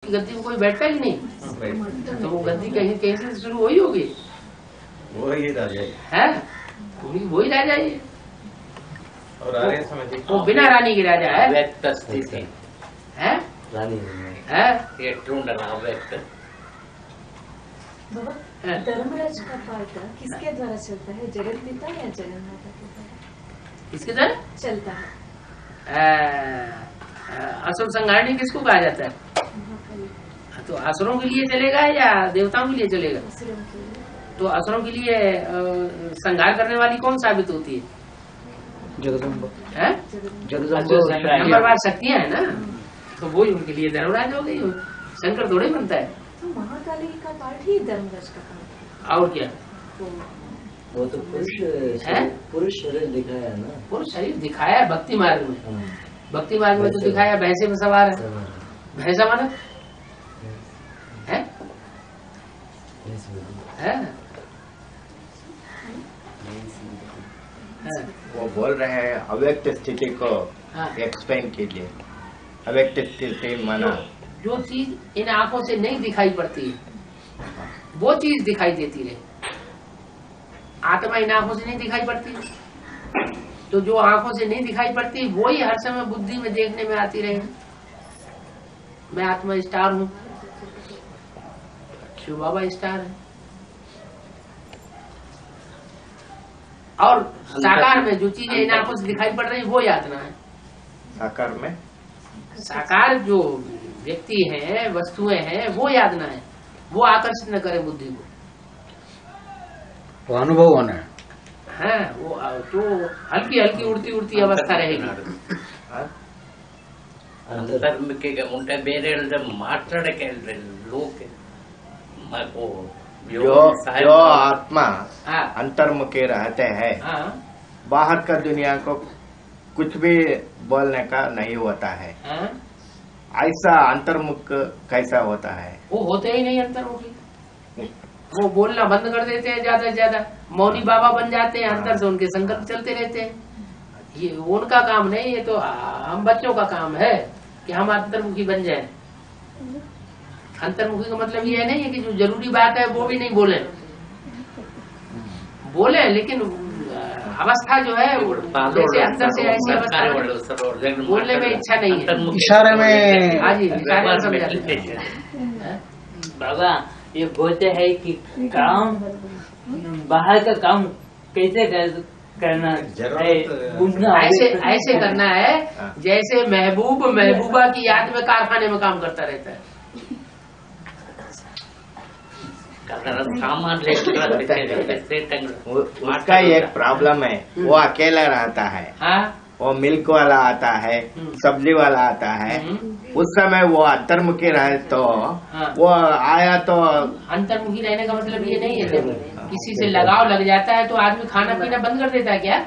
गद्दी में कोई बैठता ही नहीं, तो वो गद्दी कहीं कहीं से शुरू हो ही होगी, वही राजा है, वही राजा है। और आर्य समाज वो बिना रानी की राजा है, व्यक्त स्थिति है रानी है ये ढूंढना व्यक्त। धर्मराज का पाठ किसके द्वारा चलता है, जगत पिता या जगन्नाथ के द्वारा किसके द्वारा चलता है? असुर संहारणी किसको कहा जाता है? तो असुरों के लिए चलेगा या देवताओं के लिए चलेगा? तो असुरों के लिए संहार करने वाली कौन साबित होती है? जगदम्बा है नंबरवार शक्तियां है ना, तो वही उनके लिए धर्मराज हो गई। शंकर थोड़े बनता है। तो महाकाली का पाठ ही धर्मराज का पाठ और क्या? वो तो पुरुष शरीर दिखाया है ना, पुरुष शरीर दिखाया है भक्ति मार्ग में। भक्ति मार्ग में तो दिखाया भैंसे में सवार है। भैंसा माना है? वो बोल रहे हैं अव्यक्त स्थिति को एक्सप्लेन कीजिए। अव्यक्त स्थिति माना जो चीज इन आंखों से नहीं दिखाई पड़ती वो चीज दिखाई देती रहे। आत्मा इन आंखों से नहीं दिखाई पड़ती, तो जो आंखों से नहीं दिखाई पड़ती वो ही हर समय बुद्धि में देखने में आती रहे। मैं आत्मा स्टार हूँ, शिव बाबा स्टार है। और साकार में जो चीजें इन आंखों से दिखाई पड़ रही वो यातना है। साकार में साकार जो व्यक्ति है, वस्तुएं हैं, वो यातना है। वो आकर्षित न करे बुद्धि को, वो अनुभव होना है। हाँ, वो तो हल्की हल्की उड़ती उड़ती अवस्था रहेगी। ಅಂತರ್ಮುಖಿಗೆ ಉಂಟೆ ಬೇರೆ ಹೇಳಿದ್ರೆ ಮಾತಾಡಕ್ಕೆ ಹೇಳಿದ್ರೆ ಲೋಕ जो आत्मा अंतर्मुखी रहते हैं, बाहर का दुनिया को कुछ भी बोलने का नहीं होता है। ऐसा अंतर्मुख कैसा होता है? वो होते ही नहीं अंतर्मुखी, वो बोलना बंद कर देते हैं ज्यादा से ज्यादा। मौनी बाबा बन जाते हैं, अंतर से उनके संकल्प चलते रहते हैं। ये उनका काम नहीं, ये तो हम बच्चों का काम है कि हम अंतर्मुखी बन जाएं। अंतर्मुखी का मतलब ये नहीं है कि जो जरूरी बात है वो भी नहीं बोले, लेकिन अवस्था जो है जैसे अंदर से ऐसी अवस्था बोलने में इच्छा नहीं है, इशारे में। हाँ जी, इशारे में समझाते हैं। बाबा ये बोलते हैं कि काम बाहर का काम कैसे करना है, ऐसे करना है जैसे महबूबा की याद में कारखाने में काम करता रहता है। सामान उसका एक प्रॉब्लम है, वो अकेला रहता है। हाँ? वो मिल्क वाला आता है, सब्जी वाला आता है। उस समय वो अंतर्मुखी रहे तो वो आया तो अंतर्मुखी रहने का मतलब ये नहीं है जब किसी से लगाव लग जाता है तो आदमी खाना पीना बंद कर देता है क्या?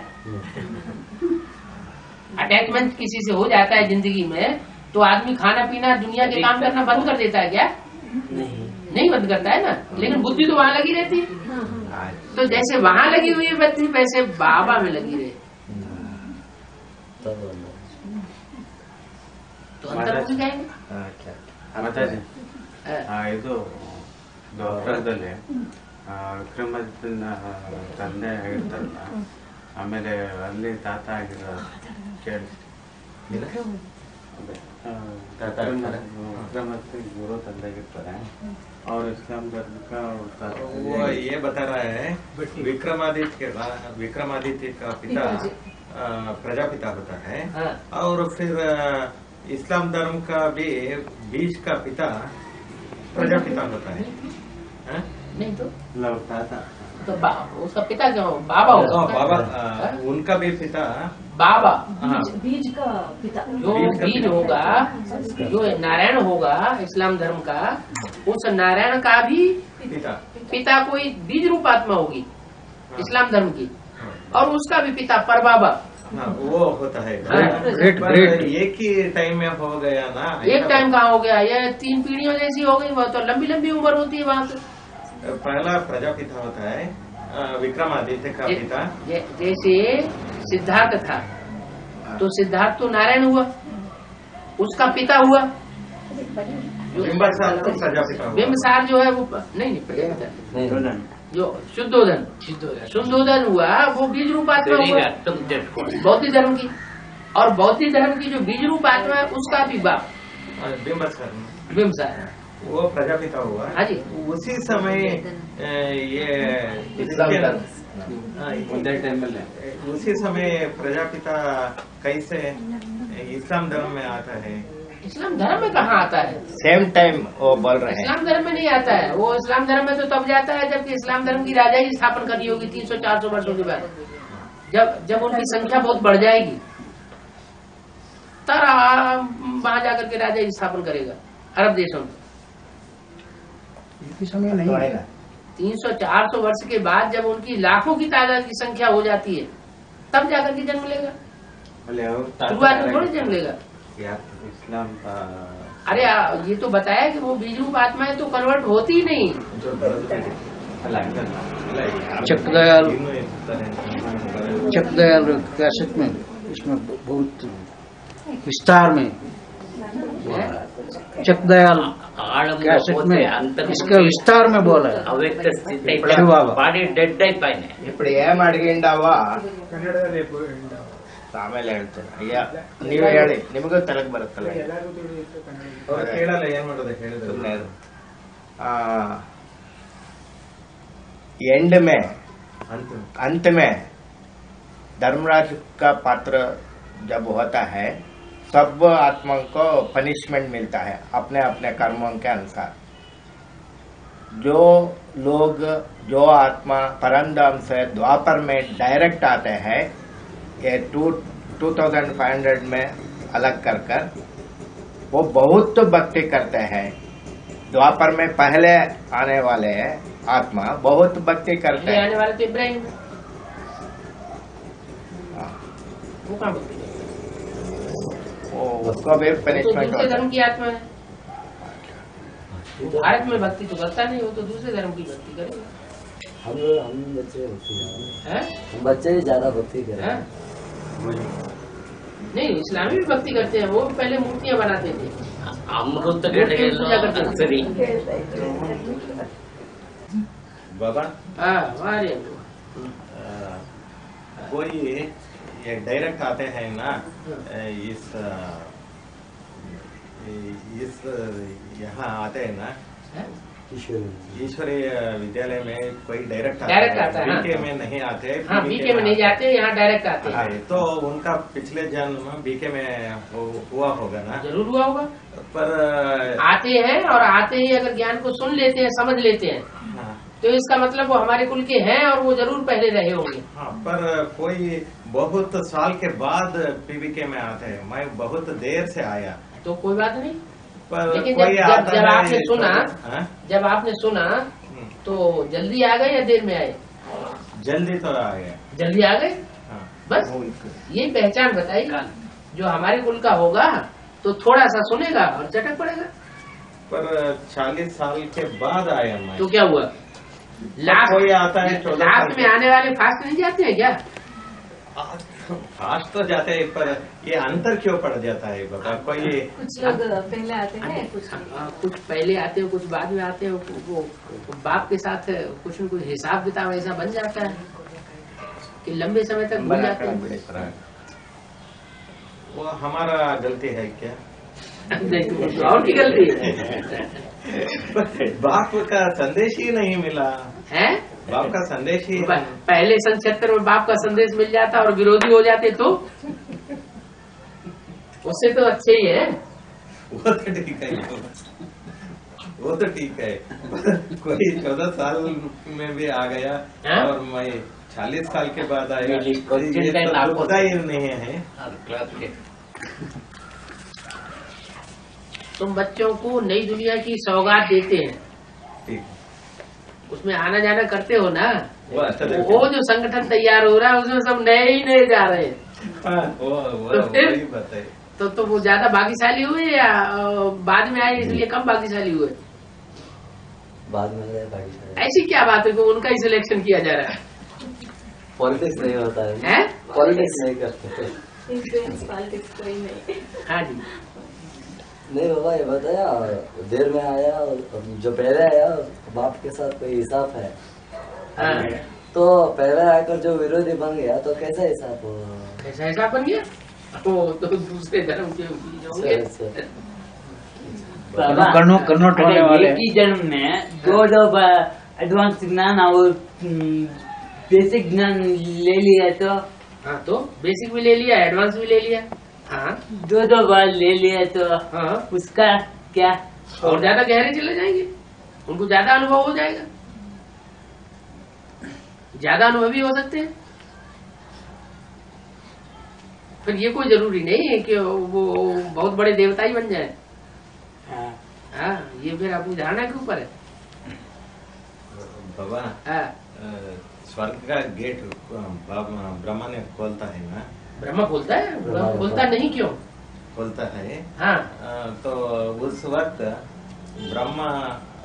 अटैचमेंट किसी से हो जाता है जिंदगी में तो आदमी खाना पीना दुनिया के काम करना बंद कर देता है क्या? नहीं बंद करता है ना, लेकिन बुद्धि तो वहाँ लगी रहती है। तो जैसे वहाँ लगी हुई है बुद्धि, वैसे बाबा में लगी रहे तो अंतर्मुखी कहेंगे। ಇದು ಡಾಕ್ಟರ್ದಲ್ಲಿ ವಿಕ್ರಮಾದಿತ್ಯನ ತಂದೆ ಆಗಿರ್ತಾರಲ್ಲ, ಆಮೇಲೆ ಅಲ್ಲಿ ತಾತ ಆಗಿರೋ ಕೇಳಿ विक्रमादित्य गुरु ತಂದೆ ಆಗಿರ್ತಾರೆ, और इस्लाम धर्म का वो ये बता रहा है विक्रमादित्य का पिता प्रजापिता होता है। और फिर इस्लाम धर्म का भी बीज का पिता प्रजापिता होता है। नहीं तो ताता तो उसका पिता जो बाबा होगा। बाबा उनका भी पिता बाबा। बीज का पिता जो बीज होगा, जो नारायण होगा इस्लाम धर्म का, उस नारायण का भी पिता कोई बीज रूप आत्मा होगी इस्लाम धर्म की, और उसका भी पिता पर बाबा। वो होता है। एक ही टाइम में हो गया ना? एक टाइम कहाँ हो गया, ये 3 पीढ़ियों जैसी हो गई। वो तो लंबी लंबी उम्र होती है वहाँ पे। पहला प्रजापिता होता है विक्रमादित्य का पिता। जैसे सिद्धार्थ था तो सिद्धार्थ तो नारायण हुआ, उसका पिता हुआ बिंबिसार तो प्रजापिता हुआ। बिंबिसार जो है वो नहीं प्रजापिता, जो शुद्धोधन हुआ वो बीज रूप आत्मा हुआ बौद्ध धर्म की, और बौद्ध धर्म की जो बीज रूप आत्मा है उसका भी बाप बिंबिसार वो प्रजापिता हुआ। हाँ जी। उसी समय ये उसी समय प्रजापिता कैसे इस्लाम धर्म में आता है? इस्लाम धर्म में कहाँ आता है? सेम टाइम वो बोल रहे हैं इस्लाम धर्म में नहीं आता है। वो इस्लाम धर्म में तो तब जाता है जबकि इस्लाम धर्म की राजा ही स्थापन करनी होगी 300-400 वर्षों के बाद, जब उनकी संख्या बहुत बढ़ जाएगी तब वहां जाकर के राजा ही स्थापन करेगा अरब देशों में। समय नहीं है। 300-400 वर्ष के बाद जब उनकी लाखों की तादाद की संख्या हो जाती है तब जाकर के जन्म लेगा, शुरुआत में थोड़ी जन्म लेगा। इस्लाम का अरे ये तो बताया कि वो बीज रूप आत्मा है तो कन्वर्ट होती ही नहीं। चकदयाल कैसेट में इसमें बहुत विस्तार में चकदयाल कैसेट में इसका विस्तार में बोला है। ಅವ್ಯಕ್ತ ಸ್ಥಿತಿ ಬಾಡಿ ಡೆಡ್ అయిపోయినాయి. ఇప్పుడు ఏం అడిగిండావా ಆಮೇಲೆ ಹೇಳ್ತೇನೆ. ಅಯ್ಯ ನೀವು ಹೇಳಿ, ನಿಮಗೂ ತಲೆಗೆ ಬರುತ್ತಲ್ಲ. ಏನ್ ಮಾಡೋದು ಹೇಳಿದ್ರೆ एंड में अंत में धर्मराज का पात्र जब होता है सब आत्मा को पनिशमेंट मिलता है अपने अपने कर्मों के अनुसार। जो लोग जो आत्मा परमधाम से द्वापर में डायरेक्ट आते हैं, ये 2500 में अलग कर वो बहुत भक्ति करते हैं। द्वापर में पहले आने वाले आत्मा बहुत भक्ति करते हैं। आने वाले तो इब्राहिम वो कहाँ भक्ति करते? उसको भी पनिशमेंट दूसरे धर्म की आत्मा है। भारत में भक्ति तो करता नहीं, वो तो दूसरे धर्म की भक्ति करेगा। हम बच्चे भक्ति हैं? हम बच्चे ज्यादा भक्ति करें। हैं? नहीं, इस्लामी भी भक्ति करते हैं, वो भी पहले मूर्तियां बनाते थे। ಅಮೃತ ಗಡೆಯನ್ನು ಸರಿ बाबा हाँ हमारे कोई ये डायरेक्ट आते हैं ना इस यहाँ आते हैं ना ईश्वरीय विद्यालय में कोई डायरेक्ट आता है, बीके में नहीं आते। हाँ बीके में नहीं जाते, यहाँ डायरेक्ट आते हैं। तो उनका पिछले जन्म बीके में हुआ होगा ना? जरूर हुआ होगा, पर आते हैं और आते ही अगर ज्ञान को सुन लेते हैं, समझ लेते हैं, तो इसका मतलब वो हमारे कुल के हैं और वो जरूर पहले रहे होंगे। हाँ, पर कोई बहुत साल के बाद पीबीके में आते हैं। मैं बहुत देर से आया तो कोई बात नहीं, पर लेकिन कोई जब आपने सुना, जब आपने सुना तो जल्दी आ गए या देर में आए? जल्दी तो आ गए। जल्दी आ गए। बस ये पहचान बताई, जो हमारे कुल का होगा तो थोड़ा सा सुनेगा और चटक पड़ेगा। पर 40 साल के बाद आया मैं। तो क्या हुआ? कोई आता है लास्ट में आने वाले फास्ट नहीं जाते हैं क्या? फास्ट तो जाते हैं, पर ये अंतर क्यों पड़ जाता है बाबा? कोई कुछ लोग पहले आते हैं, कुछ पहले आते हैं, कुछ बाद में आते हैं। वो बाप के साथ कुछ न कुछ हिसाब किताब ऐसा बन जाता है कि लंबे समय तक भूल जाते हैं। वो हमारा गलती है क्या? और की गलती है? बाप का संदेश ही नहीं मिला है। बाप का संदेश ही पहले 76 में बाप का संदेश मिल जाता और विरोधी हो जाते तो उससे तो अच्छे ही है। वो तो ठीक है, वो तो ठीक है। कोई 14 साल में भी आ गया और मैं 40 साल के बाद आया, ये तो होता ही नहीं है। तुम बच्चों को नई दुनिया की सौगात देते हैं, उसमें आना जाना करते हो ना, वो जो संगठन तैयार हो रहा है उसमें सब नए ही नए जा रहे हैं। तो फिर तो वो ज्यादा भाग्यशाली हुए या बाद में आए इसलिए कम भाग्यशाली हुए? बाद में भाग्यशाली। ऐसी क्या बात है कि उनका ही सिलेक्शन किया जा रहा है? पॉलिटिक्स नहीं होता है, पॉलिटिक्स नहीं करते। पॉलिटिक्स कोई नहीं। हाँ जी, नहीं बाबा, ये बताया देर में आया, जो पहले आया बाप के साथ कोई हिसाब है, तो पहले आकर जो विरोधी बन गया तो कैसा हिसाब हुआ? कैसा हिसाब बन गया? वो तो दूसरे धर्म के होंगे। बाबा कन्वर्ट होने वाले एक ही जन्म में दो बार एडवांस ज्ञान और बेसिक ज्ञान ले लिया तो हाँ, तो बेसिक भी ले लिया, एडवांस भी ले लिया। हाँ, दो बार ले लिया तो हाँ, उसका क्या? और ज्यादा गहरे चले जाएंगे, उनको ज्यादा अनुभव हो जाएगा, ज्यादा अनुभवी हो सकते हैं। फिर ये कोई जरूरी नहीं है कि वो बहुत बड़े देवता ही बन जाए। हाँ, ये फिर अपनी धारणा के ऊपर है। बाबा, हाँ, स्वर्ग का गेट ब्रह्मा ने खोलता है ना? ब्रह्मा खोलता है? खोलता नहीं, क्यों खोलता है? हाँ, तो उस वक्त ब्रह्मा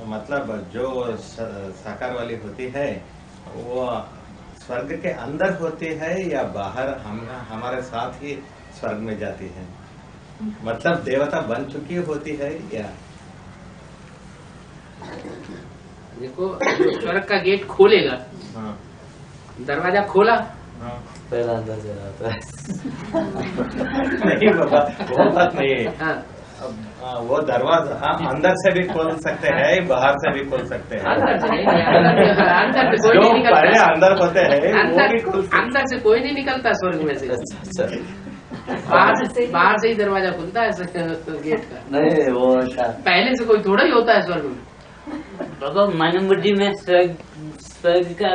मतलब जो साकार वाली होती है वो स्वर्ग के अंदर होती है या बाहर हमारे साथ ही स्वर्ग में जाती है? मतलब देवता बन चुकी होती है या? देखो, जो स्वर्ग का गेट खोलेगा, हाँ, दरवाजा खोला, हाँ। पहला अंदर से आता है। नहीं बाबा, वो बात नहीं है। हाँ, वो दरवाजा अंदर से भी खोल सकते हैं, बाहर से भी खोल सकते हैं। अंदर से नहीं, अंदर से कोई जो नहीं पहले निकलता। अंदर होते हैं वो भी खोल सकते अंदर से कोई नहीं निकलता स्वर्ग में से। बाहर से ही दरवाजा खुलता है गेट का। नहीं वो पहले से कोई थोड़ा ही होता है स्वर्ग में। बाबा मन बुद्धि में स्वर्ग का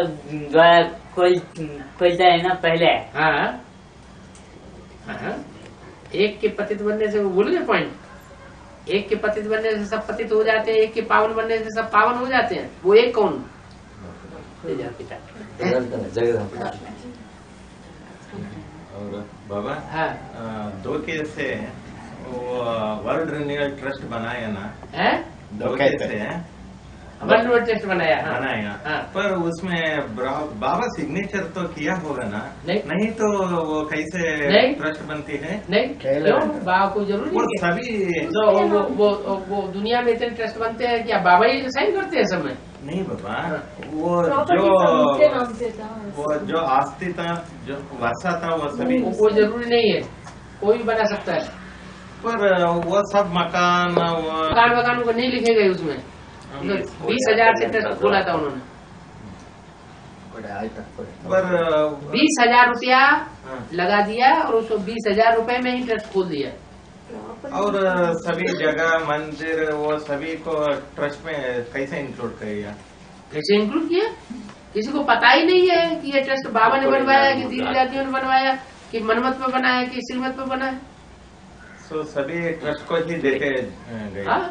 द्वार खोलता है ना पहले। हाँ, हाँ, एक के पतित बनने से, वो भूल गए पॉइंट, एक के पतित बनने से सब पतित हो जाते हैं, एक के पावन बनने से सब पावन हो जाते हैं। वो एक कौन? पिता। जगह। और बाबा, हाँ, दो के से वो वर्ल्ड रिन्यूअल ट्रस्ट बनाया ना? है, दो के से वर्ल्ड टेस्ट बनाया। हाँ, बनाया। हाँ, पर उसमें बाबा सिग्नेचर तो किया होगा ना? नहीं तो वो कैसे नहीं। ट्रस्ट बनती है? नहीं, क्यों? बाबा को जरूरी वो है? सभी जो वो दुनिया में इतने ट्रस्ट बनते हैं, क्या बाबा ही साइन करते हैं सब में? नहीं बाबा, वो जो आस्ती था, जो वासा था, वो सभी। वो जरूरी नहीं है, कोई भी बना सकता है। पर वो सब मकान मकान को नहीं लिखे गए उसमें। 20,000 से ट्रस्ट खोला था उन्होंने, पर 20,000 रुपया लगा दिया और उसको 20,000 रुपए में ही ट्रस्ट खोल दिया। और सभी जगह मंदिर वो सभी को ट्रस्ट में कैसे इंक्लूड करेगा? कैसे इंक्लूड किया? किसी को पता ही नहीं है कि ये ट्रस्ट बाबा ने बनवाया, कि दीदी दादियों ने बनवाया, कि मनमत पे बना है, कि श्रीमत पे बना है। तो सभी ट्रस्ट को ही देते गए। हाँ,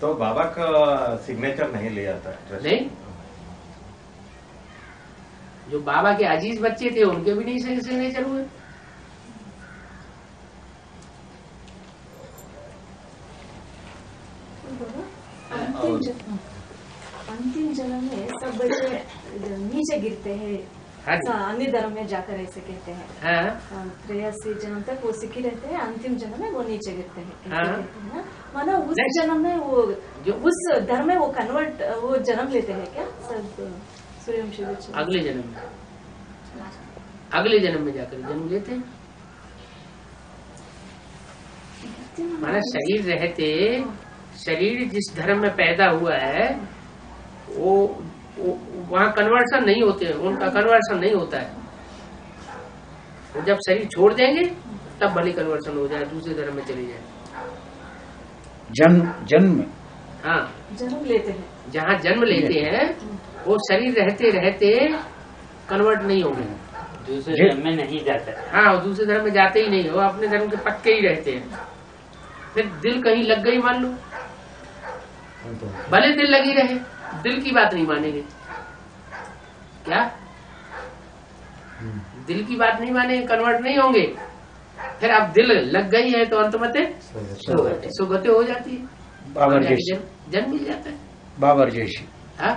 तो बाबा का सिग्नेचर नहीं लिया था ट्रस्ट? नहीं, जो बाबा के अजीज बच्चे थे उनके भी नहीं सिग्नेचर हुए। अंतिम जन्म में सब बच्चे नीचे गिरते हैं। हाँ जी। अन्य धर्म में जाकर ऐसे कहते हैं। हाँ, 83 जन्म तक वो सिक्की रहते हैं, अंतिम जन्म में वो नीचे गिरते हैं, ऐसे हाँ। कहते हैं ना। मानो उस जन्म में वो जो उस धर्म में वो कन्वर्ट वो जन्म लेते हैं क्या सब सूर्यवंशी बच्चे? अगले जन्म में जाकर जन्म लेते हैं। माना शरीर रहते, शरीर जिस धर्म में पैदा हुआ है वो वहाँ कन्वर्सन नहीं होते, उनका कन्वर्सन नहीं होता है। वो जब शरीर छोड़ देंगे तब भले कन्वर्सन हो जाए, दूसरे धर्म में चले जाए। जन्म हाँ, जन्म लेते हैं। जहाँ जन्म लेते हैं वो शरीर रहते रहते कन्वर्ट नहीं होंगे, दूसरे धर्म में नहीं जाता। हाँ, वो दूसरे धर्म में जाते ही नहीं, वो अपने धर्म के पक्के ही रहते हैं। फिर दिल कहीं लग गई मान लो, भले दिल लगी रहे, दिल की बात नहीं मानेंगे। क्या दिल की बात नहीं मानेंगे, कन्वर्ट नहीं होंगे। फिर अब दिल लग गई है तो अंतमते सुगति हो जाती है, बाबर जैसी, जन्म मिल जाता है। बाबर जैसी। हाँ,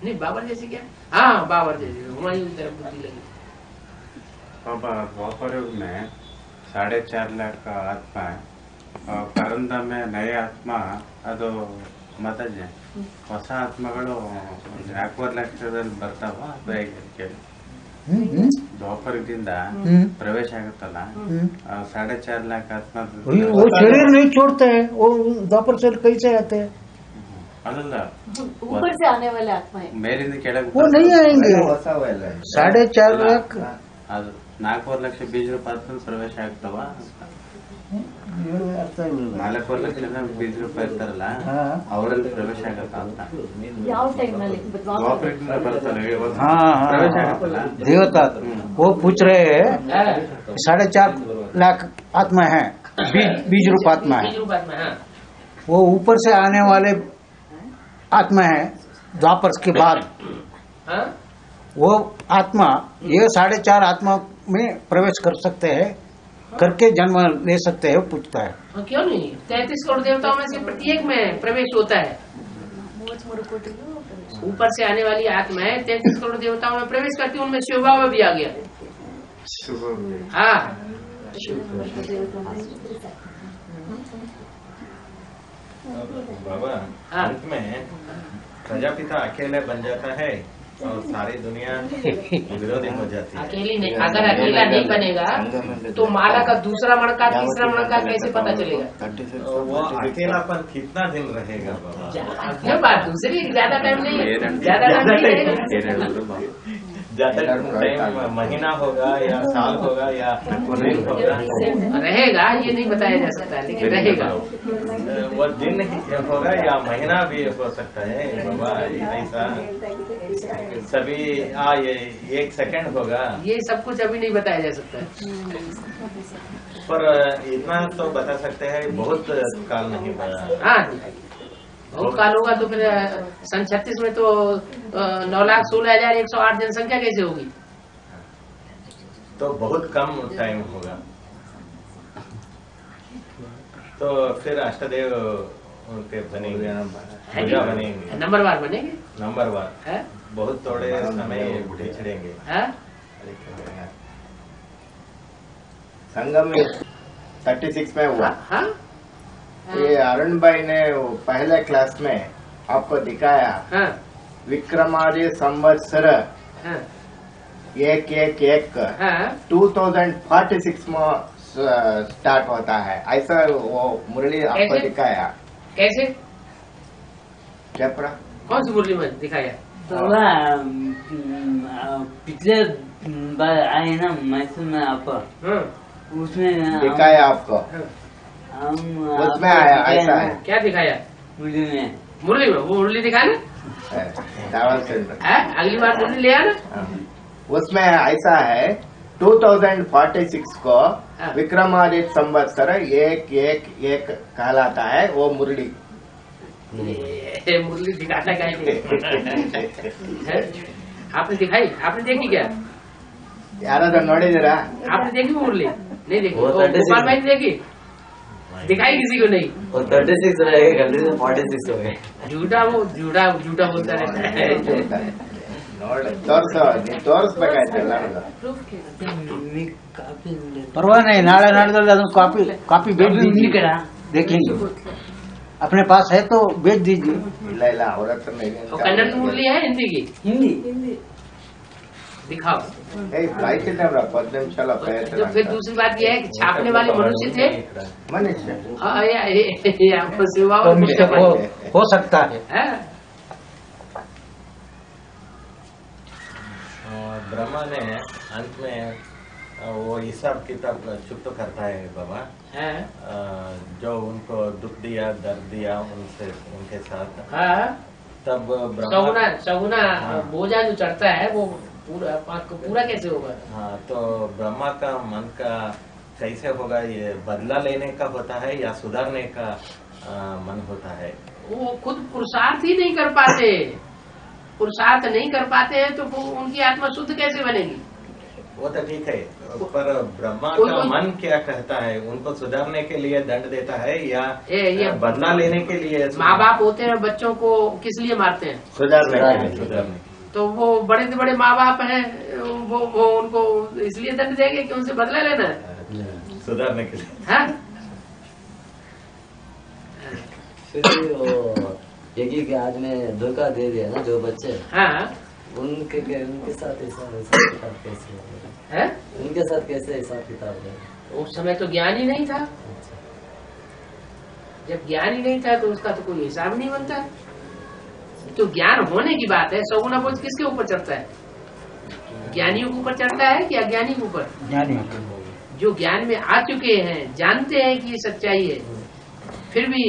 नहीं बाबर जैसी क्या? हाँ, बाबर जैसी, हुमायूं की तरफ बुद्धि लगी। बाबा द्वापर युग में 4.5 लाख का आत्मा है और ಕರಂದ में नए आत्मा ಅದು ಮತಜೆ ಹೊಸ ಆತ್ಮಗಳು 4 ಲಕ್ಷದಲ್ಲಿ ಬರ್ತಾವ ಅಥವಾ ಹೇಗೆ ದ್ವಾಪರದಿಂದ प्रवेश ಆಗುತ್ತಲ್ಲ 4.5 लाख आत्मा वो शरीर नहीं छोड़ते हैं, वो द्वापर से कैसे आते हैं? ಅಲ್ಲ ऊपर से आने वाले आत्मा है। ಮೇಲಿಂದ ಕೆಳಗೆ वो नहीं आएंगे। ಹೊಸ ವಯಲ್ಲ 4.5 लाख ಅದು 4 ಲಕ್ಷ ಬೀಜ ರೂಪಾಯಿ ಪ್ರವೇಶ ಆಗ್ತಾವ 4 ಲಕ್ಷ ಬೀಜ ರೂಪಾಯಿ ಇರ್ತಾರಲ್ಲ ಅವರಲ್ಲಿ ಪ್ರವೇಶ ಆಗತ್ತ ಅಂತ ಯಾವ ಟೈಮ್ ನಲ್ಲಿ ದ್ವಾಪರದಿಂದ ಬರ್ತಾರೆ हाँ ಪ್ರವೇಶ ಆಗತ್ತಲ್ಲ देवता वो पूछ रहे हैं 4.5 लाख आत्मा है, बीज रूप आत्मा है। बीज रूप आत्मा, हाँ। वो ऊपर से आने वाले आत्मा है द्वापर के बाद। हाँ? वो आत्मा ये 4.5 आत्मा में प्रवेश कर सकते हैं, करके जन्म ले सकते हैं, पूछता है। क्यों नहीं? 33 करोड़ देवताओं में से प्रत्येक में प्रवेश होता है। ऊपर से आने वाली आत्मा है 33 करोड़ देवताओं में प्रवेश करती है, उनमें शिव बाबा भी आ गया। हाँ, बाबा हाँ। अंत में प्रजापिता अकेले बन जाता है और सारी दुनिया विरोधी हो जाती है। अकेली नहीं, अगर अकेला नहीं बनेगा तो माला का दूसरा मणका तीसरा मणका कैसे पता चलेगा? तो वो अकेलापन कितना दिन रहेगा बाबा? ये बात दूसरी, ज्यादा टाइम नहीं, ज्यादा टाइम नहीं रहेगा। ज्यादा टाइम महीना होगा या साल होगा या दिन होगा? रहेगा, ये नहीं बताया जा सकता, लेकिन रहेगा। वो दिन ही होगा या महीना भी हो सकता है बाबा, ऐसा सभी ये 1 सेकंड होगा। ये सब कुछ अभी नहीं बताया जा सकता। पर इतना तो बता सकते हैं बहुत काल नहीं पड़ा। हाँ, बहुत काल होगा तो फिर सन 36 में तो 9,16,108 जनसंख्या कैसे होगी? तो बहुत कम टाइम होगा। तो फिर अष्टदेव उनके बनेंगे, पूजा बनेंगे, नंबरवार बनेंगे, नंबरवार है? बहुत थोड़े समय बिछड़ेंगे। है? संगम में 36 में हुआ। हाँ? ये अरुण भाई ने वो पहले क्लास में आपको दिखाया हाँ? विक्रमादित्य संवत्सर हाँ? 111 हाँ? 2046 में स्टार्ट होता है, ऐसा वो मुरली आपको कैसे? दिखाया। कैसे? क्या पड़ा? कौन सी मुरली में दिखाया? तो पिछले बार आए ना मैसूर में आप, हाँ? उसमें दिखाया आपको, हम उसमें आया ऐसा है। क्या दिखाया? मुरली में मुरली में, वो मुरली दिखाना दावल सेंटर। है? अगली बार मुरली ले आना। उसमें ऐसा है 2046 को विक्रमादित्य संवत्सर 111 कहलाता है वो मुरली। मुरली दिखाना का आपने दिखाई? आपने देखी क्या? याराद्ರೂ ನೋಡಿದಿರಾ? आपने देखी मुरली? नहीं देखी। गोपाल भाई ने देखी? दिखाई किसी को नहीं? वो 36 रहेगा, 46 हो गए। झूठा बोलता रहता है। ನೋಡಿ ತೋರಿಸ್ಬೇಕಾಯ್ತಲ್ಲ परवाह नहीं, नाले नाड़े कॉपी भेज दीजिए, देखेंगे। अपने पास है तो भेज दीजिए। ಇಲ್ಲ ಇಲ್ಲ ಅವ್ರ ಹತ್ರ कन्नड़ की मुरली है हिंदी की? हिंदी दिखाओ। రాయితేనరా 10 నిమిషాల ప్రయత్నం। तो फिर दूसरी बात यह है कि छापने वाले मनुष्य थे। मनुष्य आपको सेवा तो मिस्टेक हो सकता है। ब्रह्मा ने अंत में वो हिसाब किताब चुप तो करता है बाबा, जो उनको दुख दिया दर्द दिया उनसे उनके साथ, तब सगुना बोझा जो चढ़ता है वो पूरा कैसे होगा? हाँ, तो ब्रह्मा का मन का कैसे होगा? ये बदला लेने का होता है या सुधारने का मन होता है? वो खुद पुरुषार्थ ही नहीं कर पाते, पुरुषार्थ नहीं कर पाते हैं तो उनकी आत्मा शुद्ध कैसे बनेगी? वो तो ठीक है, पर ब्रह्मा का मन क्या कहता है? उनको सुधारने के लिए दंड देता है या बदला लेने के लिए? माँ बाप होते हैं बच्चों को किस लिए मारते हैं? सुधारने। तो वो बड़े से बड़े माँ बाप हैं, वो उनको इसलिए दंड देंगे कि उनसे बदला लेना है, सुधारने के लिए। हाँ? फिर भी वो यज्ञ के आज में धोखा दे दिया ना जो बच्चे, हाँ, उनके साथ हिसाब किताब कैसे है? उनके साथ कैसे हिसाब किताब है? उस समय तो ज्ञान ही नहीं था। जब ज्ञान ही नहीं था तो उसका तो कोई हिसाब नहीं बनता। तो ज्ञान होने की बात है। सगुना बोझ किसके ऊपर चढ़ता है? ज्ञानियों के ऊपर चढ़ता है कि अज्ञानी के ऊपर? ज्ञानी। जो ज्ञान में आ चुके हैं, जानते हैं कि ये सच्चाई है, फिर भी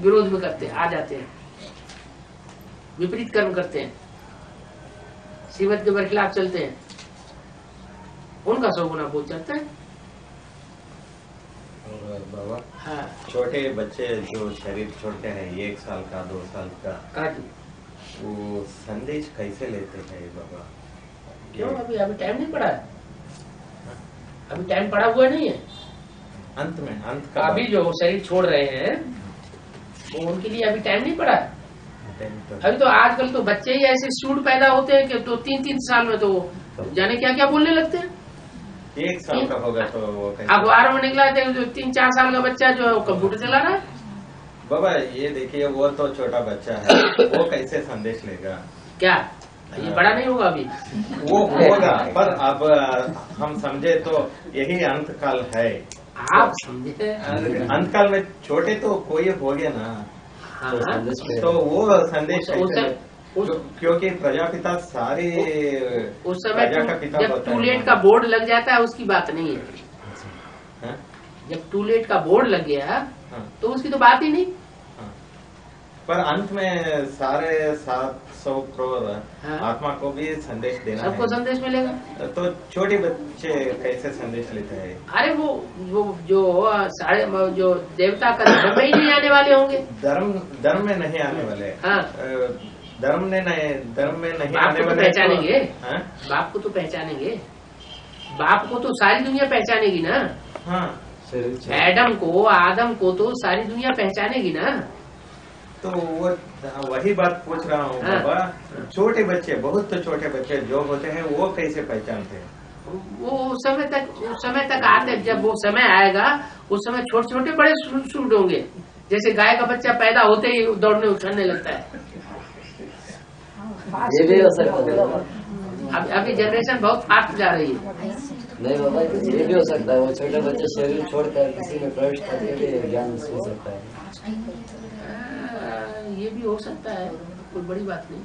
विरोध में करते आ जाते हैं, विपरीत कर्म करते हैं, श्रीमत के बरखिलाफ चलते हैं, उनका सगुना बोझ चढ़ता है। और बाबा, हाँ, छोटे बच्चे जो शरीर छोड़ते हैं 1 साल का 2 साल का, वो संदेश कैसे लेते हैं बाबा? क्यों? अभी टाइम नहीं पड़ा है, अभी टाइम पड़ा हुआ नहीं है। अंत का अभी जो शरीर छोड़ रहे हैं वो उनके लिए अभी टाइम नहीं पड़ा है। अभी तो आजकल तो बच्चे ही ऐसे सूट पैदा होते हैं कि तो 3-3 साल में तो जाने क्या क्या बोलने लगते हैं। 1 साल का होगा तो वो अखबार में निकला था जो 3-4 साल का बच्चा जो है कंप्यूटर चला रहा है। बाबा ये देखिए, वो तो छोटा बच्चा है, वो कैसे संदेश लेगा? क्या ये बड़ा नहीं होगा अभी? वो होगा, पर अब हम समझे तो यही अंत काल है। आप समझे? अंत काल में छोटे तो कोई हो गया ना, हाँ, तो वो संदेश क्योंकि प्रजापिता सारी उस समय प्रजा का पिता जब होता टू है। लेट का बोर्ड लग जाता है उसकी बात नहीं है। हाँ? जब टू लेट का बोर्ड लग गया हाँ। तो उसकी तो बात ही नहीं। हाँ। पर अंत में सारे 700 करोड़ हाँ। आत्मा को भी संदेश देना है। सबको संदेश मिलेगा। तो छोटे बच्चे कैसे संदेश लेते हैं? अरे वो जो सारे जो देवता का धर्म में ही नहीं आने वाले होंगे। धर्म में नहीं आने वाले। हाँ। धर्म में नहीं बाप आने को तो वाले पहचानेंगे। हाँ? बाप को तो पहचानेंगे। बाप को तो सारी दुनिया पहचानेगी ना। हाँ। आदम को तो सारी दुनिया पहचानेगी ना। तो वो वही बात पूछ रहा हूँ हाँ। बाबा, छोटे बच्चे, बहुत तो छोटे बच्चे जो होते हैं वो कैसे पहचानते हैं? वो उस समय तक आते, जब वो समय आएगा उस समय छोटे छोटे बड़े सूट होंगे। जैसे गाय का बच्चा पैदा होते ही दौड़ने उछलने लगता है। ये भी हो सकता है। अभी जनरेशन बहुत फास्ट जा रही है। नहीं बाबा, ये भी हो सकता है, वो छोटे बच्चे शरीर छोड़कर किसी में प्रवेश करके भी ज्ञान सुन सकता है। ये भी हो सकता है, कोई बड़ी बात नहीं।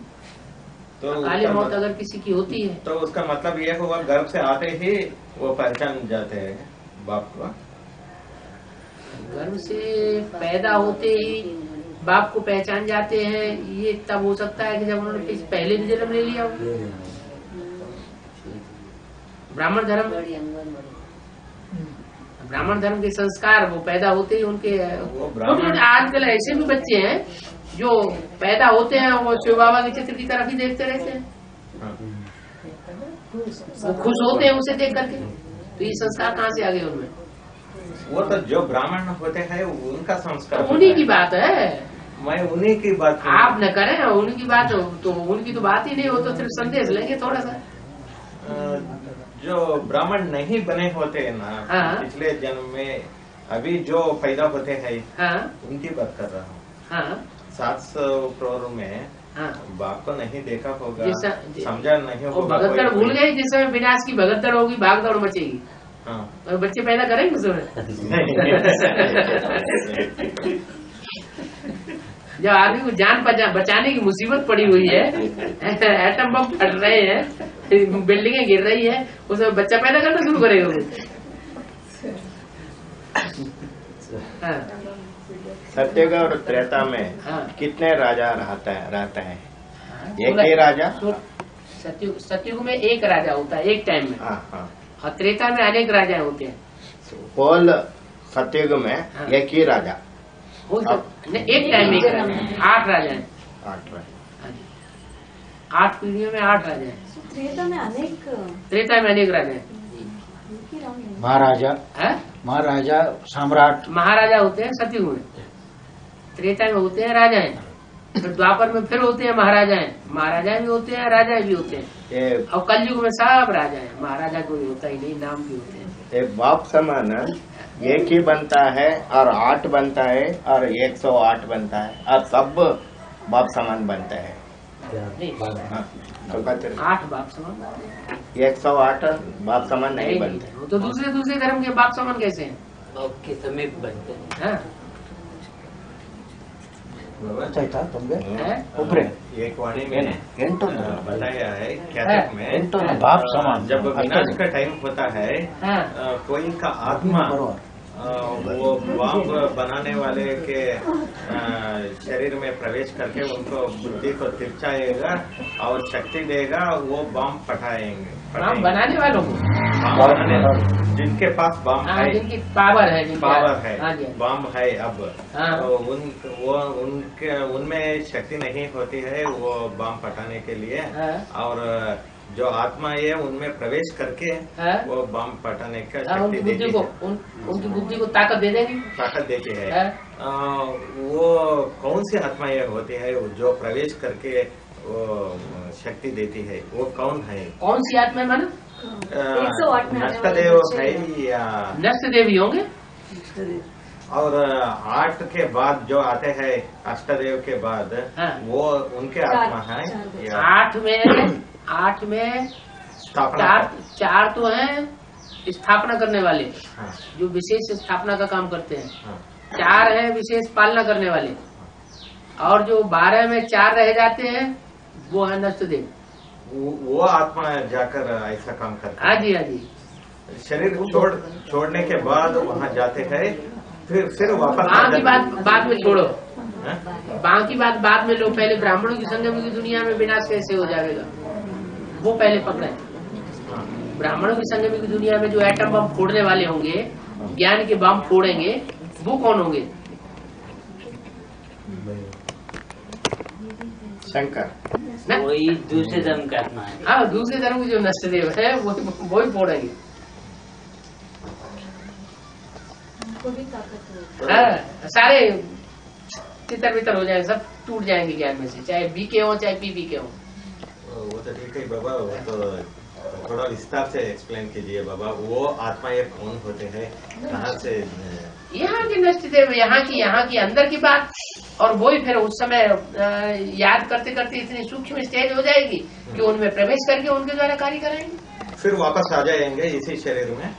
तो काली मौत अगर किसी की होती है तो उसका मतलब ये हुआ गर्भ से आते ही वो पहचान जाते हैं बाप को। गर्भ से पैदा होते ही बाप को पहचान जाते हैं, ये तब हो सकता है कि जब उन्होंने पहले भी जन्म ले लिया हो। ब्राह्मण धर्म के संस्कार वो पैदा होते ही उनके। आजकल ऐसे भी बच्चे हैं जो पैदा होते हैं वो शिव बाबा के चित्र की तरफ ही देखते रहते हैं। वो खुश होते हैं उसे देख करके। तो ये संस्कार कहाँ से आ गए उनमें? वो तो जो ब्राह्मण होते हैं उनका संस्कार, तो उन्हीं की बात है। मैं उन्हीं की बात आप न करें, उन्हीं की बात हो तो उनकी तो बात ही नहीं हो, तो सिर्फ संदेश लेंगे थोड़ा सा। जो ब्राह्मण नहीं बने होते हैं ना, हाँ। पिछले जन्म में अभी जो पैदा होते हैं, हाँ। उनकी बात कर रहा हूँ। हाँ। 700 करोड़ में हाँ। बाप को नहीं देखा होगा, समझा नहीं वो होगा। भगतड़ भूल गए जिस समय विनाश की भगतड़ होगी, भाग दौड़ मचेगी। हाँ। और बच्चे पैदा करेंगे उस समय। जब आदमी को जान बचाने की मुसीबत पड़ी हुई है, एटम बम फट रहे हैं, बिल्डिंगें गिर रही है, उस समय बच्चा पैदा करना शुरू करेगा वो। हाँ। सत्ययुग और त्रेता में हाँ। कितने राजा रहते हैं? एक ही राजा? सतयुग में एक राजा होता है एक टाइम में। हाँ। और त्रेता में अनेक राजा होते हैं। होल सत्ययुग में एक ही राजा एक टाइम में 8 राजा है। 8 पीढ़ियों में 8 राजा है। त्रेता में अनेक राजा है। महाराजा सम्राट महाराजा होते हैं सतयुग में। त्रेता में होते हैं राजा है। फिर द्वापर में फिर होते हैं महाराजाएं भी होते हैं, राजा भी होते हैं। और कलयुग में सब राजा है, महाराजा कोई होता ही नहीं, नाम भी होते हैं। बाप समान एक ही बनता है और 8 बनता है और 108 बनता है और सब बाप समान बनता है। तो 8 बाप समान 108 बाप समान नहीं बनते। वो तो दूसरे धर्म के बाप समान कैसे हैं? आपके समीप बनते हैं। एक वाणी में बताया है कैसेट में बाप समान जब विनाश का टाइम होता है कोई का आत्मा वो बाप बनाने वाले के शरीर में प्रवेश करके उनको बुद्धि को तिरछाएगा और शक्ति देगा, वो बम पटाएंगे। बम बनाने वालों को, जिनके पास बम है, जिनकी पावर है, बम है अब तो उनमें शक्ति नहीं होती है वो बम पटाने के लिए। और जो आत्मा है उनमें प्रवेश करके वो बम पटाने का शक्ति देती है। उनकी बुद्धि को ताकत दे देगी, ताकत देती है। वो कौन सी आत्माएं होती है जो प्रवेश करके वो शक्ति देती है, वो कौन है? कौन सी आत्मा माना? नष्टदेव है या नष्टदेव ही होंगे। और 8 के बाद जो आते हैं अष्टदेव के बाद वो उनके आत्मा है या 8 में चार तो हैं स्थापना करने वाले, जो विशेष स्थापना का काम करते हैं। 4 हैं विशेष पालना करने वाले, और जो 12 में 4 रह जाते हैं वो है नष्टदेव। वो आत्मा जाकर ऐसा काम करते हैं। हाँ जी। शरीर छोड़ने के बाद वहाँ जाते हैं, फिर वापस। बाकी बात बाद में छोड़ो, बाकी बात बाद में लो। पहले ब्राह्मणों की संगम की दुनिया में विनाश कैसे हो जाएगा वो पहले पकड़े। ब्राह्मणों की संगम की दुनिया में जो एटम बम फोड़ने वाले होंगे, ज्ञान के बम फोड़ेंगे, वो कौन होंगे? शंकर। वही दूसरे धर्म का आत्मा है। हाँ, दूसरे धर्म के जो नष्टदेव है वो ही फोड़ेंगे। सारे तितर बितर हो जाएंगे, सब टूट जाएंगे ज्ञान में से, चाहे बी के हो चाहे पी के हो। वो तो ठीक है बाबा, वो तो थोड़ा विस्तार से एक्सप्लेन कीजिए बाबा। वो आत्मा ये कौन होते हैं, कहाँ से? यहाँ के नष्टदेव, यहाँ की अंदर की बात, और वो ही फिर उस समय याद करते करते इतनी सूक्ष्म स्टेज हो जाएगी कि उनमें प्रवेश करके उनके द्वारा कार्य कराएंगे, फिर वापस आ जाएंगे इसी शरीर में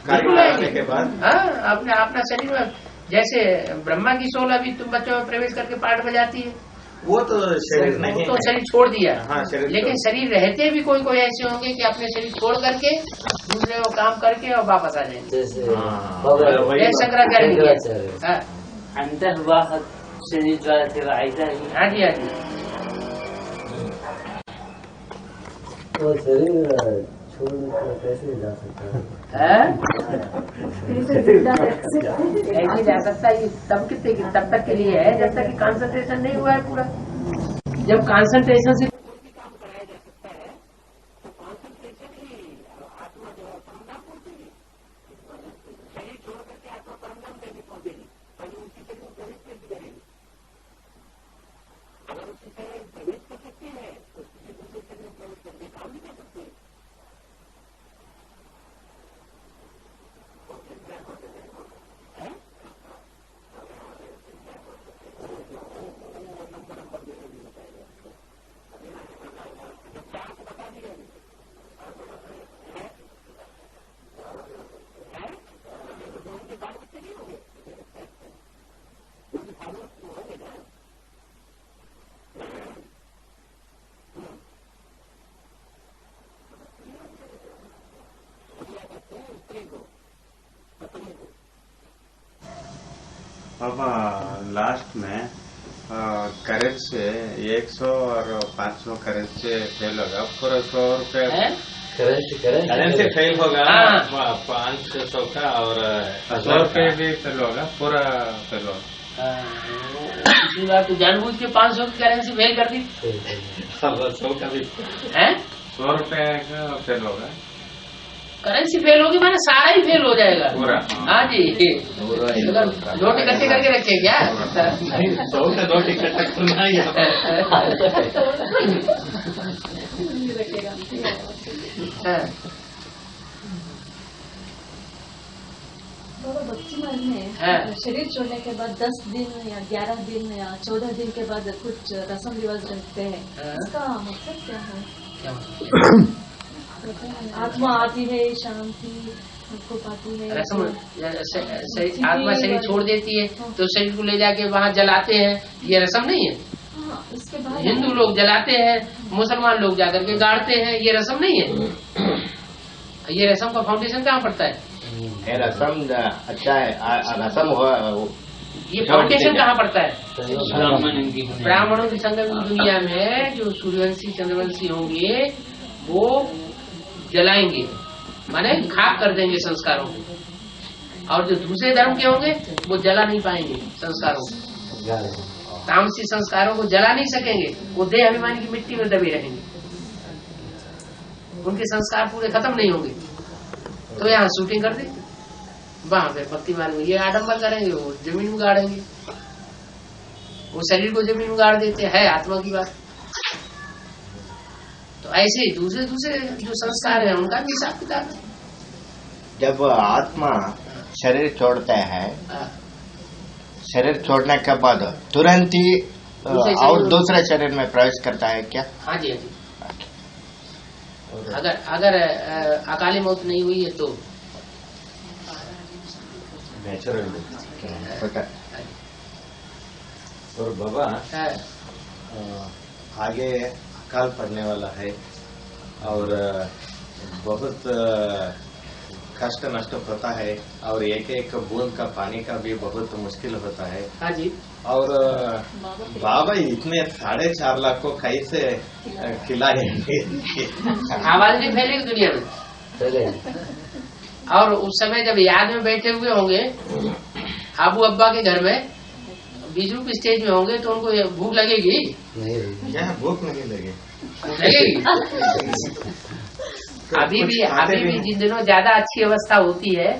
कार्य कराने के बाद। हाँ, अपना शरीर में, जैसे ब्रह्मा की सोल अभी तुम बच्चों में प्रवेश करके पाठ बजाती है, वो तो शरीर नहीं, तो शरीर छोड़ दिया। हाँ, शरीर लेकिन शरीर रहते भी कोई ऐसे होंगे कि अपने शरीर छोड़ करके दूसरे को काम करके और वापस आ जाएंगे। शंकराचार्य अंतर्वाह शरीर द्वारा सेवा ऐसा ही। हाँ जी, हाँ जी। तो शरीर छोड़ कैसे जा सकता है? ऐसे जा सकता है तब तक के लिए है जब तक कि कंसंट्रेशन नहीं हुआ है पूरा। जब कंसंट्रेशन से बाबा लास्ट में करेंट से 100 और 500 करेंट से फेल होगा, पूरा 100 रुपए करेंसी फेल होगा 500 का, और 100 रुपए भी फेल होगा, पूरा फेल होगा। इसी बात तो जानबूझ के 500 की करेंसी फेल कर दी। 100 का भी है, 100 रुपए का फेल होगा। करेंसी फेल होगी माने सारा ही फेल हो जाएगा पूरा। हाँ जी। नोट इकट्ठे करके रखे क्या? 100 का नोट इकट्ठा करना है भक्ति मार्ग में शरीर छोड़ने के बाद 10 दिन या 11 दिन या 14 दिन के बाद कुछ रस्म रिवाज रखते हैं, इसका मकसद क्या है? आत्मा आती है, शांति को पाती है। रस्म आत्मा शरीर छोड़ देती है तो शरीर को ले जाके वहाँ जलाते हैं, ये रस्म नहीं है। उसके बाद हिंदू लोग जलाते हैं, मुसलमान लोग जाकर के गाड़ते हैं, ये रस्म नहीं है। ये रस्म का फाउंडेशन कहाँ पड़ता है? ये रस्म अच्छा है, रस्म हुआ ये फाउंडेशन कहाँ पड़ता है? ब्राह्मणों की संगम दुनिया में जो सूर्यवंशी चंद्रवंशी होंगे वो जलाएंगे, माने खाक कर देंगे संस्कारों को, और जो दूसरे धर्म के होंगे वो जला नहीं पाएंगे संस्कारों को, तामसी संस्कारों को जला नहीं सकेंगे, वो देह अभिमान की मिट्टी में दबे रहेंगे, उनके संस्कार पूरे खत्म नहीं होंगे। तो यहाँ शूटिंग कर दी, वहां पे भक्ति मार्ग में ये आडम्बर करेंगे, वो जमीन में गाड़ेंगे, वो शरीर को जमीन में गाड़ देते है आत्मा की बात। तो ऐसे ही दूसरे दूसरे जो संस्कार है उनका भी हिसाब किताब है। जब आत्मा शरीर छोड़ता है, शरीर छोड़ने के बाद तुरंत ही और दूसरे शरीर में प्रवेश करता है क्या? हाँ जी, हाँ जी। अगर अकाली मौत नहीं हुई है तो नेचुरल। और बाबा आगे अकाल पड़ने वाला है और बहुत कष्ट नष्ट होता है और एक एक बूंद का पानी का भी बहुत मुश्किल होता है। हाँ जी। और बाबा इतने 4.5 लाख को कैसे खिलाएंगे? आवाज नहीं फैलेगी दुनिया में। और उस समय जब याद में बैठे हुए होंगे आबू अब्बा के घर में, बीच रूप स्टेज में होंगे, तो उनको भूख लगेगी? क्या भूख नहीं लगेगी? अभी भी जिन दिनों ज्यादा अच्छी अवस्था होती है,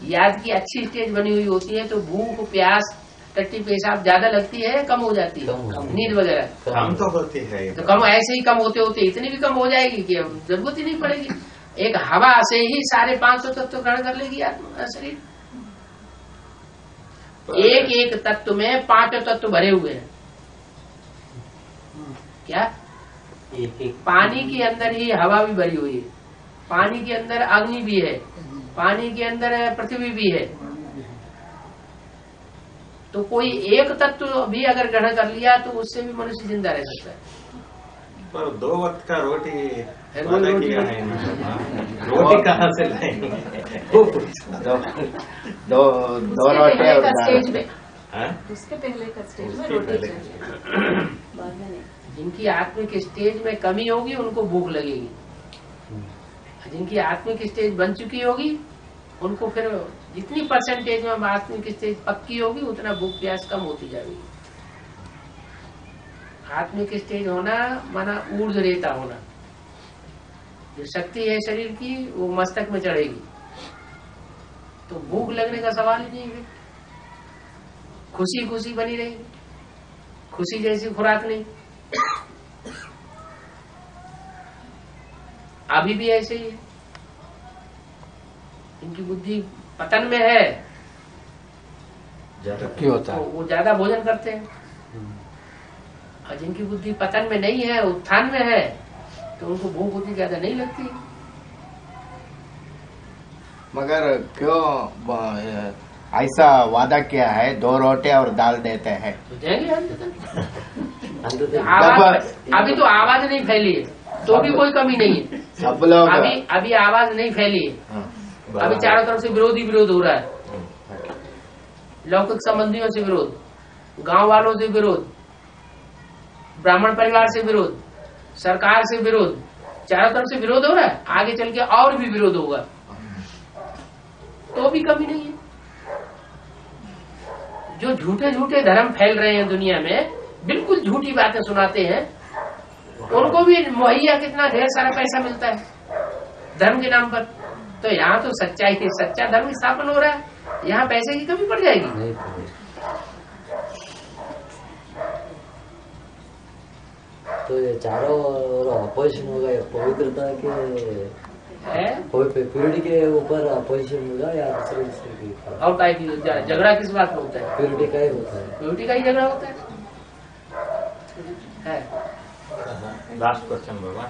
याद की अच्छी स्टेज बनी हुई होती है, तो भूख प्यास टट्टी पेशाब ज्यादा लगती है, कम हो जाती है, नींद वगैरह कम तो होती है, तो कम ऐसे ही कम होते होते इतनी भी कम हो जाएगी कि जरूरत ही नहीं पड़ेगी। एक हवा से ही 550 तत्व ग्रहण कर लेगी शरीर। एक एक तत्व में 5 तत्व भरे हुए हैं। क्या? पानी के अंदर ही हवा भी भरी हुई है, पानी के अंदर अग्नि भी है, पानी के अंदर पृथ्वी भी है। तो कोई एक तत्व भी अगर ग्रहण कर लिया तो उससे भी मनुष्य जिंदा रह सकता है। पर 2 वक्त का रोटी किया है, रोटी कहाँ से लाएंगे? दो रोटी और स्टेज में, उसके पहले का स्टेज में रोटी चाहिए, बाद में नहीं। जिनकी आत्मिक स्टेज में कमी होगी उनको भूख लगेगी, जिनकी आत्मिक स्टेज बन चुकी होगी उनको फिर जितनी परसेंटेज में आत्मिक स्टेज पक्की होगी उतना भूख प्यास कम होती जाएगी। आत्मिक स्टेज होना माना ऊर्ध्व रेता होना, जो शक्ति है शरीर की वो मस्तक में चढ़ेगी, तो भूख लगने का सवाल ही नहीं है। खुशी खुशी बनी रहेगी, खुशी जैसी खुराक नहीं। अभी भी ऐसे ही है, इनकी बुद्धि पतन में है क्यों होता है? तो वो ज्यादा भोजन करते हैं, और जिनकी बुद्धि पतन में नहीं है, उत्थान में है, तो उनको भूख उतनी ज्यादा नहीं लगती। मगर क्यों ऐसा वादा किया है 2 रोटी और दाल देते हैं? तो देंगे अभी तो आवाज नहीं फैली है, तो भी कोई कमी नहीं है। सब लोग अभी आवाज नहीं फैली है, अभी चारों तरफ से विरोध हो रहा है। लौकिक संबंधियों से विरोध, गांव वालों से विरोध, ब्राह्मण परिवार से विरोध, सरकार से विरोध, चारों तरफ से विरोध हो रहा है। आगे चल के और भी विरोध होगा, तो भी कमी नहीं है। जो झूठे झूठे धर्म फैल रहे हैं दुनिया में, बिल्कुल झूठी बातें सुनाते हैं, उनको भी मुहैया कितना ढेर सारा पैसा मिलता है धर्म के नाम पर। तो यहाँ तो सच्चाई के सच्चा धर्म स्थापन हो रहा है, यहाँ पैसे की कमी पड़ जाएगी। नहीं पड़ेगी। तो ये चारों अपोजिशन होगा, ये पवित्रता के प्योरिटी के ऊपर अपोजिशन होगा या दूसरे की? और काय की झगड़ा किस बात में होता है? प्योरिटी का ही होता है। प्योरिटी का ही झगड़ा होता है। लास्ट क्वेश्चन बाबा।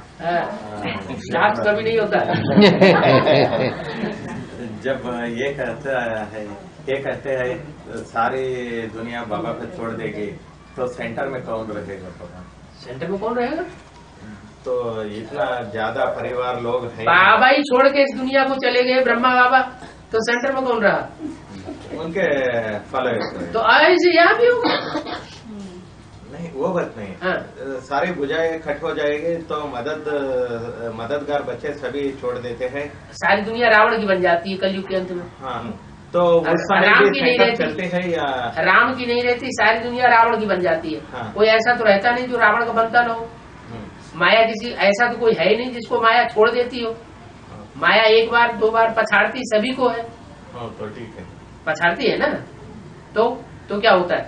लास्ट कभी नहीं होता है। जब ये कहते हैं सारी दुनिया बाबा पे छोड़ देगी, तो सेंटर में कौन रहेगा बाबा? सेंटर में कौन रहेगा? तो इतना ज्यादा परिवार लोग हैं, बाबा ही छोड़ के इस दुनिया को चले गए, ब्रह्मा बाबा, तो सेंटर में कौन रहा? उनके फॉलोअर्स। तो ऐसे यहाँ भी होगा? नहीं, वो बात नहीं। हाँ। सारी बुझाएं इकट्ठ हो जाएगी तो मददगार बच्चे सभी छोड़ देते हैं, सारी दुनिया रावण की बन जाती है कलयुग के अंत में। हाँ, तो उस समय राम भी की नहीं सेंटर रहती, चलते हैं या राम की नहीं रहती, सारी दुनिया रावण की बन जाती है। हाँ। कोई ऐसा तो रहता नहीं जो रावण का बनता ना हो। माया किसी ऐसा तो कोई है ही नहीं जिसको माया छोड़ देती हो। माया एक बार दो बार पछाड़ती सभी को है। तो ठीक है, पछाड़ती है ना, तो क्या होता है?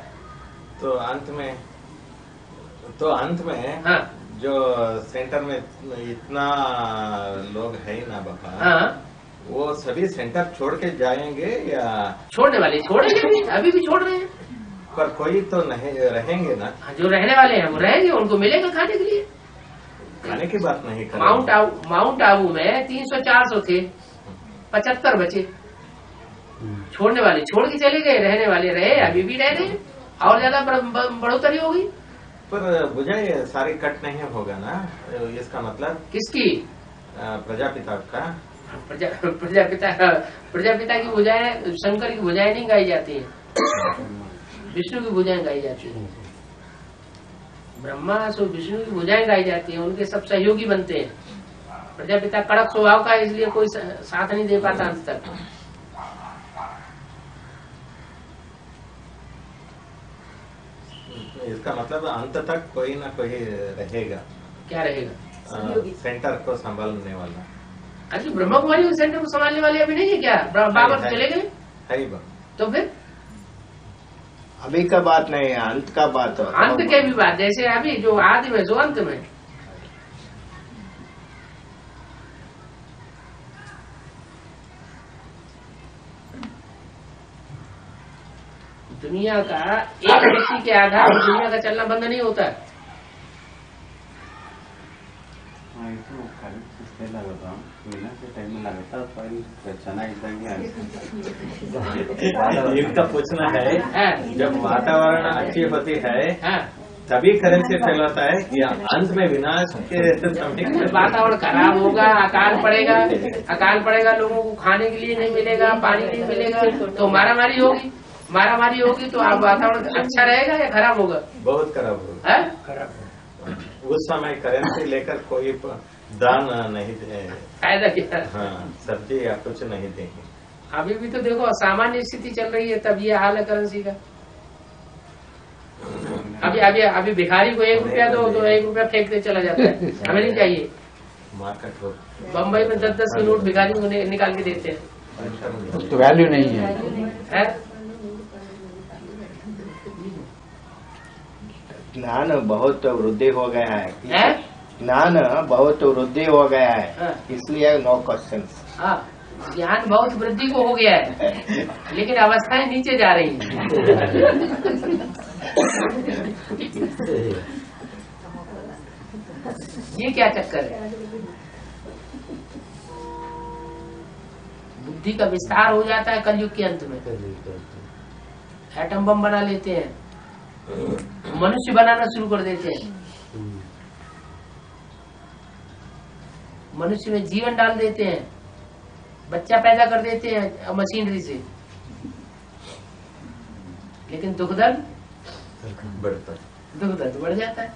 तो अंत में हाँ। जो सेंटर में इतना लोग है ना बाबा, हाँ। वो सभी सेंटर छोड़ के जाएंगे या छोड़ने वाले छोड़ेंगे, अभी भी छोड़ रहे हैं। पर कोई तो नहीं रहेंगे ना? जो रहने वाले हैं वो रहेंगे, उनको मिलेगा खाने के लिए। खाने की बात नहीं कर। माउंट आबू में 300-400 थे, 75 बचे। छोड़ने वाले छोड़ के चले गए, रहने वाले रहे, अभी भी रह रहे हैं, और ज्यादा बढ़ोतरी होगी। पर बुझाए सारी कट नहीं होगा ना, इसका मतलब किसकी? प्रजापिता का। प्रजापिता की भुजाएं, शंकर की भुजाएं नहीं गाई जाती है, विष्णु की भुजाएं गाई जाती है। ब्रह्मा सो विष्णु की भुजाएं गाई जाती है, उनके सब सहयोगी बनते हैं। प्रजापिता कड़क स्वभाव का, इसलिए कोई साथ नहीं दे पाता अंत तक। इसका मतलब अंत तक कोई ना कोई रहेगा। क्या रहेगा? सेंटर को संभालने वाला। अरे ब्रह्मा कुमारी सेंटर को संभालने वाले अभी नहीं है क्या? बाबा तो चले गए, तो फिर अभी का बात नहीं है, अंत का बात है। अंत के भी बात, जैसे अभी जो आदि में जो अंत में। दुनिया का एक व्यक्ति के आधार पर दुनिया का चलना बंद नहीं होता है। इनका पूछना है, जब वातावरण अच्छी होती है तभी करेंसी फैलाता है या अंत में विनाश के समय? वातावरण खराब होगा, अकाल पड़ेगा, लोगों को खाने के लिए नहीं मिलेगा, पानी नहीं मिलेगा, तो मारामारी होगी, तो आप वातावरण अच्छा रहेगा या खराब होगा? बहुत खराब होगा। खराब। उस समय करेंसी लेकर कोई दान नहीं दे, फायदा क्या? हाँ, सब्जी या कुछ नहीं देंगे। अभी भी तो देखो सामान्य स्थिति चल रही है, तब ये हाल है करेंसी का। अभी भिखारी को 1 रुपया दो तो 1 रुपया फेंकते चला जाता है, हमें नहीं चाहिए। मार्केट हो, बम्बई में 10-10 के नोट भिखारी को निकाल के देते हैं, तो वैल्यू नहीं है। ज्ञान बहुत वृद्धि हो गया है, ज्ञान बहुत वृद्धि हो गया है, इसलिए नो क्वेश्चन। हाँ, ज्ञान बहुत वृद्धि को हो गया है, लेकिन अवस्थाएं नीचे जा रही हैं। ये क्या चक्कर है? बुद्धि का विस्तार हो जाता है कलयुग के अंत में। एटम बम बना लेते हैं, मनुष्य बनाना शुरू कर देते हैं, मनुष्य में जीवन डाल देते हैं, बच्चा पैदा कर देते हैं मशीनरी से, लेकिन दुख दर्द बढ़ जाता है।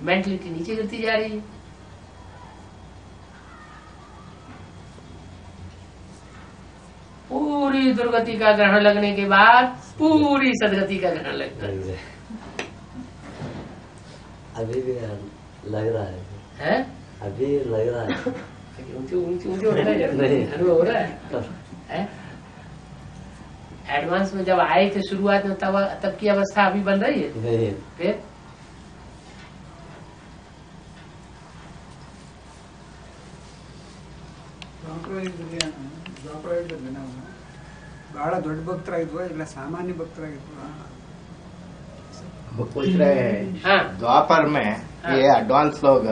मेंटलिटी नीचे गिरती जा रही है। पूरी दुर्गति का ग्रहण लगने के बाद पूरी सदगति का ग्रहण लगता है। अभी भी लग रहा है? अभी लग रहा है ऊंचे ऊंचे ऊंचे हो रहा है, नहीं। अनुभव हो रहा है? एडवांस में जब आए थे शुरुआत में तब की अवस्था अभी बन रही है? नहीं। फिर ಬಹಳ ದೊಡ್ಡ ಭಕ್ತರಾಗಿದ್ವು ಇಲ್ಲ ಸಾಮಾನ್ಯ ಭಕ್ತರಾಗಿದ್ವು वो पूछ रहे हैं द्वापर में ये एडवांस लोग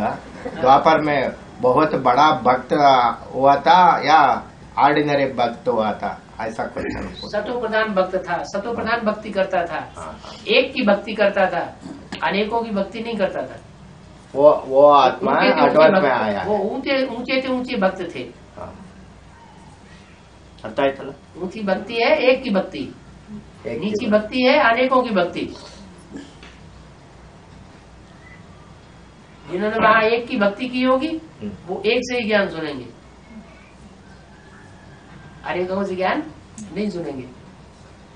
द्वापर में बहुत बड़ा भक्त हुआ था या ऑर्डिनरी भक्त हुआ था, ऐसा क्वेश्चन। सतो प्रधान भक्त था, सतो प्रधान भक्ति करता था, एक की भक्ति करता था, अनेकों की भक्ति नहीं करता था। वो आत्मा एडवांस में आया है। वो ऊंचे ऊंचे थे, ऊंचे भक्त थे। ऊंची भक्ति है एक की भक्ति, नीची भक्ति है अनेकों की भक्ति। जिन्होंने वहां एक की भक्ति की होगी वो एक से ही ज्ञान सुनेंगे, अनेकों से ज्ञान नहीं सुनेंगे।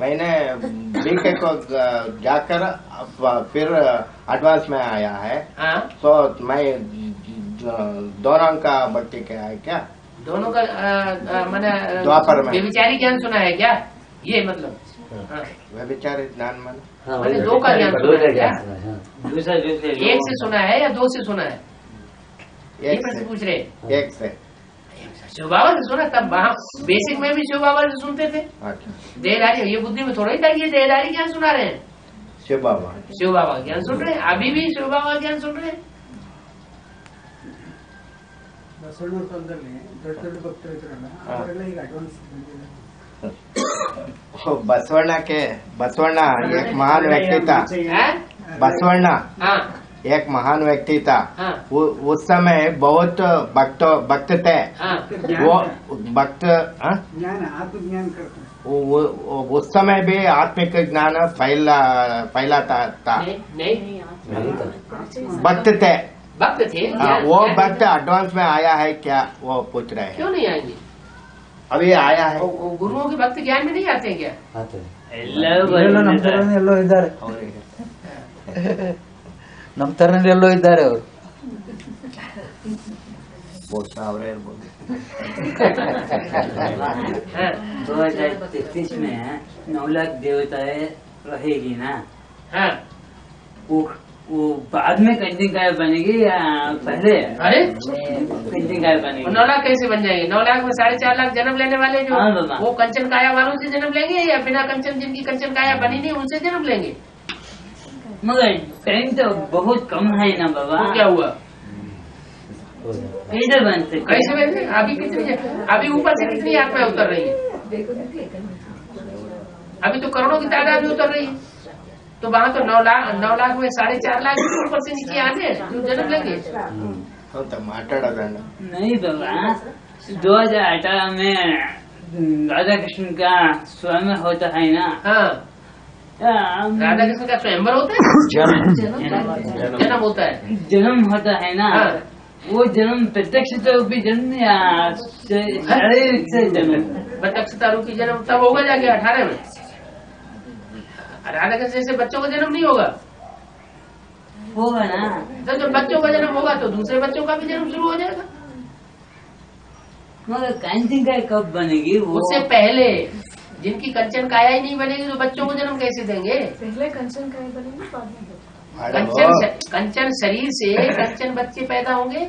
मैंने बीके को जाकर फिर एडवांस में आया है। हाँ, तो मैं दोनों का भक्ति क्या है क्या? दोनों का मैंने द्वापर में व्यभिचारी ज्ञान सुना है क्या? ये मतलब व्यभिचारी ज्ञान मैंने दो का ज्ञान सुना है क्या? दूसरा एक से सुना है या दो से सुना है? ये प्रश्न पूछ रहे। एक से शिव बाबा से सुना, तब वहाँ बेसिक में भी शिव बाबा से सुनते थे। देहधारी, ये बुद्धि में थोड़ा ही था कि ये देहधारी ज्ञान सुना रहे हैं। शिव बाबा ज्ञान सुन रहे हैं, अभी भी शिव बाबा ज्ञान सुन रहे हैं। ಬಸವಣ್ಣವ್ರ ಕಾಲದಲ್ಲಿ ದೊಡ್ಡ ದೊಡ್ಡ ಭಕ್ತರು ಇದ್ರಲ್ಲ ಅವರೆಲ್ಲ ಈಗ ಅಡ್ವಾನ್ಸ್ ಬಂದಿದ್ದಾರೆ। बसवಣ್णा एक महान व्यक्ति था। बसवण्णा एक महान व्यक्ति था। उस समय बहुत भक्त थे। वो भक्त ज्ञान आत्मज्ञान करते उस समय भी आत्मिक ज्ञान फैलाता था। भक्त थे। वो भक्त एडवांस में आया है क्या, वो पूछ रहे हैं। क्यों नहीं आएंगे? अभी आया है। गुरुओं के भक्त ज्ञान में नहीं आते हैं क्या? आते हैं। ಎಲ್ಲೋ ಇದ್ದಾರೆ, ನಮ್ಮ ತರನೇ ಎಲ್ಲೋ ಇದ್ದಾರೆ ಅವರು। 2033 में 9 लाख देवताएं रहेगी ना। हाँ, वो बाद में कंचन काय बनेगी या पहले? अरे कंचन काय बनेगी? 9 लाख कैसे बन जाएंगे? 9 लाख में 4.5 लाख जन्म लेने वाले जो वो कंचन काया वालों से जन्म लेंगे या बिना कंचन जिनकी कंचन काया बनी नहीं उनसे जन्म लेंगे? मगर टाइम तो बहुत कम है ना बाबा। तो क्या हुआ? कैसे बनते? कैसे बनते? अभी कितनी, अभी ऊपर से कितनी आत्माएं उतर रही है? अभी तो करोड़ों की तादाद में उतर रही है। तो वहाँ तो 9 लाख में 4.5 लाख ऊपर से नीचे आने जो जन्म लेंगे। नहीं बाबा, 2018 में राधा कृष्ण का स्वयं होता है ना। हाँ, राधा कृष्ण का स्वयंवर होता है, जन्म होता है, जन्म होता है ना। हाँ। वो जन्म प्रत्यक्ष तो भी जन्म या शारीरिक से जन्म? प्रत्यक्षता रूपी जन्म तब होगा जाके 18 में। राधा कृष्ण से बच्चों का जन्म नहीं होगा ना। तो जब बच्चों का जन्म होगा तो दूसरे बच्चों का भी जन्म शुरू हो जाएगा। मगर कंचन काय कब बनेगी? उससे पहले जिनकी कंचन काया ही नहीं बनेगी तो बच्चों को जन्म कैसे देंगे? पहले कंचन काय बनेगी, बाद में कंचन शरीर से कंचन बच्चे पैदा होंगे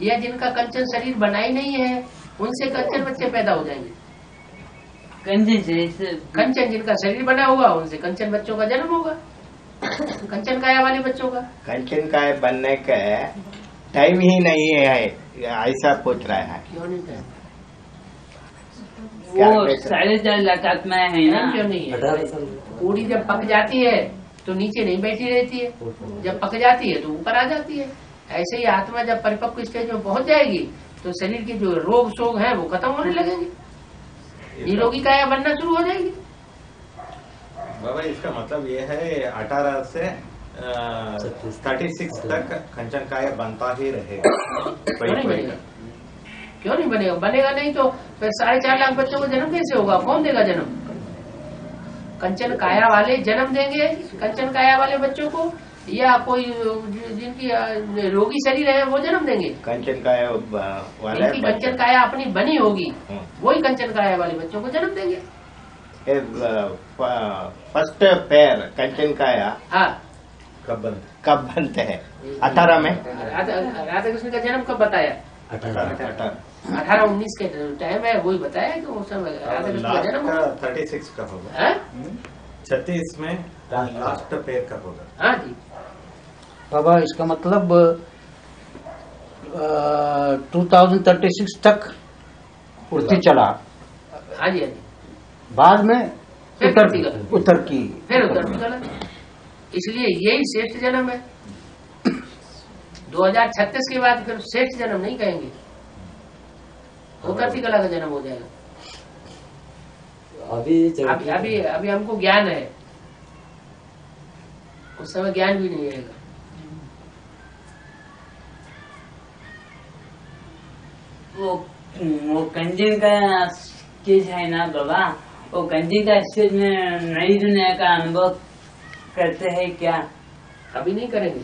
या जिनका कंचन शरीर बना ही नहीं है उनसे कंचन बच्चे पैदा हो जाएंगे? कंचन जिनका शरीर बना होगा उनसे कंचन बच्चों का जन्म होगा, कंचन काया वाले बच्चों का। कंचन काय बनने का टाइम ही नहीं है, ऐसा पूछ रहा है। क्यों नहीं है? वो 4.5 लाख आत्माएं है ना। क्यों नहीं है? पूरी जब पक जाती है तो नीचे नहीं बैठी रहती है, जब पक जाती है तो ऊपर आ जाती है। ऐसे ही आत्मा जब परिपक्व स्टेज में पहुंच जाएगी तो शरीर के जो रोग शोग हैं वो खत्म होने लगेंगे, निरोगी काया बनना शुरू हो जाएगी। बाबा इसका मतलब ये है 18 से 36 तक कंचन काया बनता ही रहेगा। क्यों नहीं बनेगा? क्यों नहीं बनेगा? बनेगा नहीं तो फिर 4.5 लाख बच्चों को जन्म कैसे होगा? कौन देगा जन्म? कंचन काया वाले जन्म देंगे कंचन काया वाले बच्चों को या कोई जिनकी रोगी शरीर है वो जन्म देंगे। कंचन काया वाला जिनकी कंचन काया अपनी बनी होगी वही कंचन काया वाले बच्चों को जन्म देंगे। फर्स्ट पैर कंचन काया हाँ कब बनते हैं? 18 में। राधा कृष्ण का जन्म कब बताया? 18-19 के टाइम है, वही बताया कि उस समय राधा कृष्ण का जन्म 36 का होगा। 36 में लास्ट पैर का होगा। हाँ जी बाबा, इसका मतलब 2036 तक उड़ती चला। हाँ जी हाँ जी। बाद में उत्तर की फिर उत्तर की गलत, इसलिए यही श्रेष्ठ जन्म है। 2036 के बाद फिर श्रेष्ठ जन्म नहीं कहेंगे, उत्तर कला का जन्म हो जाएगा। अभी हमको ज्ञान है, उस समय ज्ञान भी नहीं रहेगा। वो कंजन का स्टेज है ना बाबा, वो कंजन का स्टेज में नई दुनिया का अनुभव करते हैं क्या? अभी नहीं करेंगे,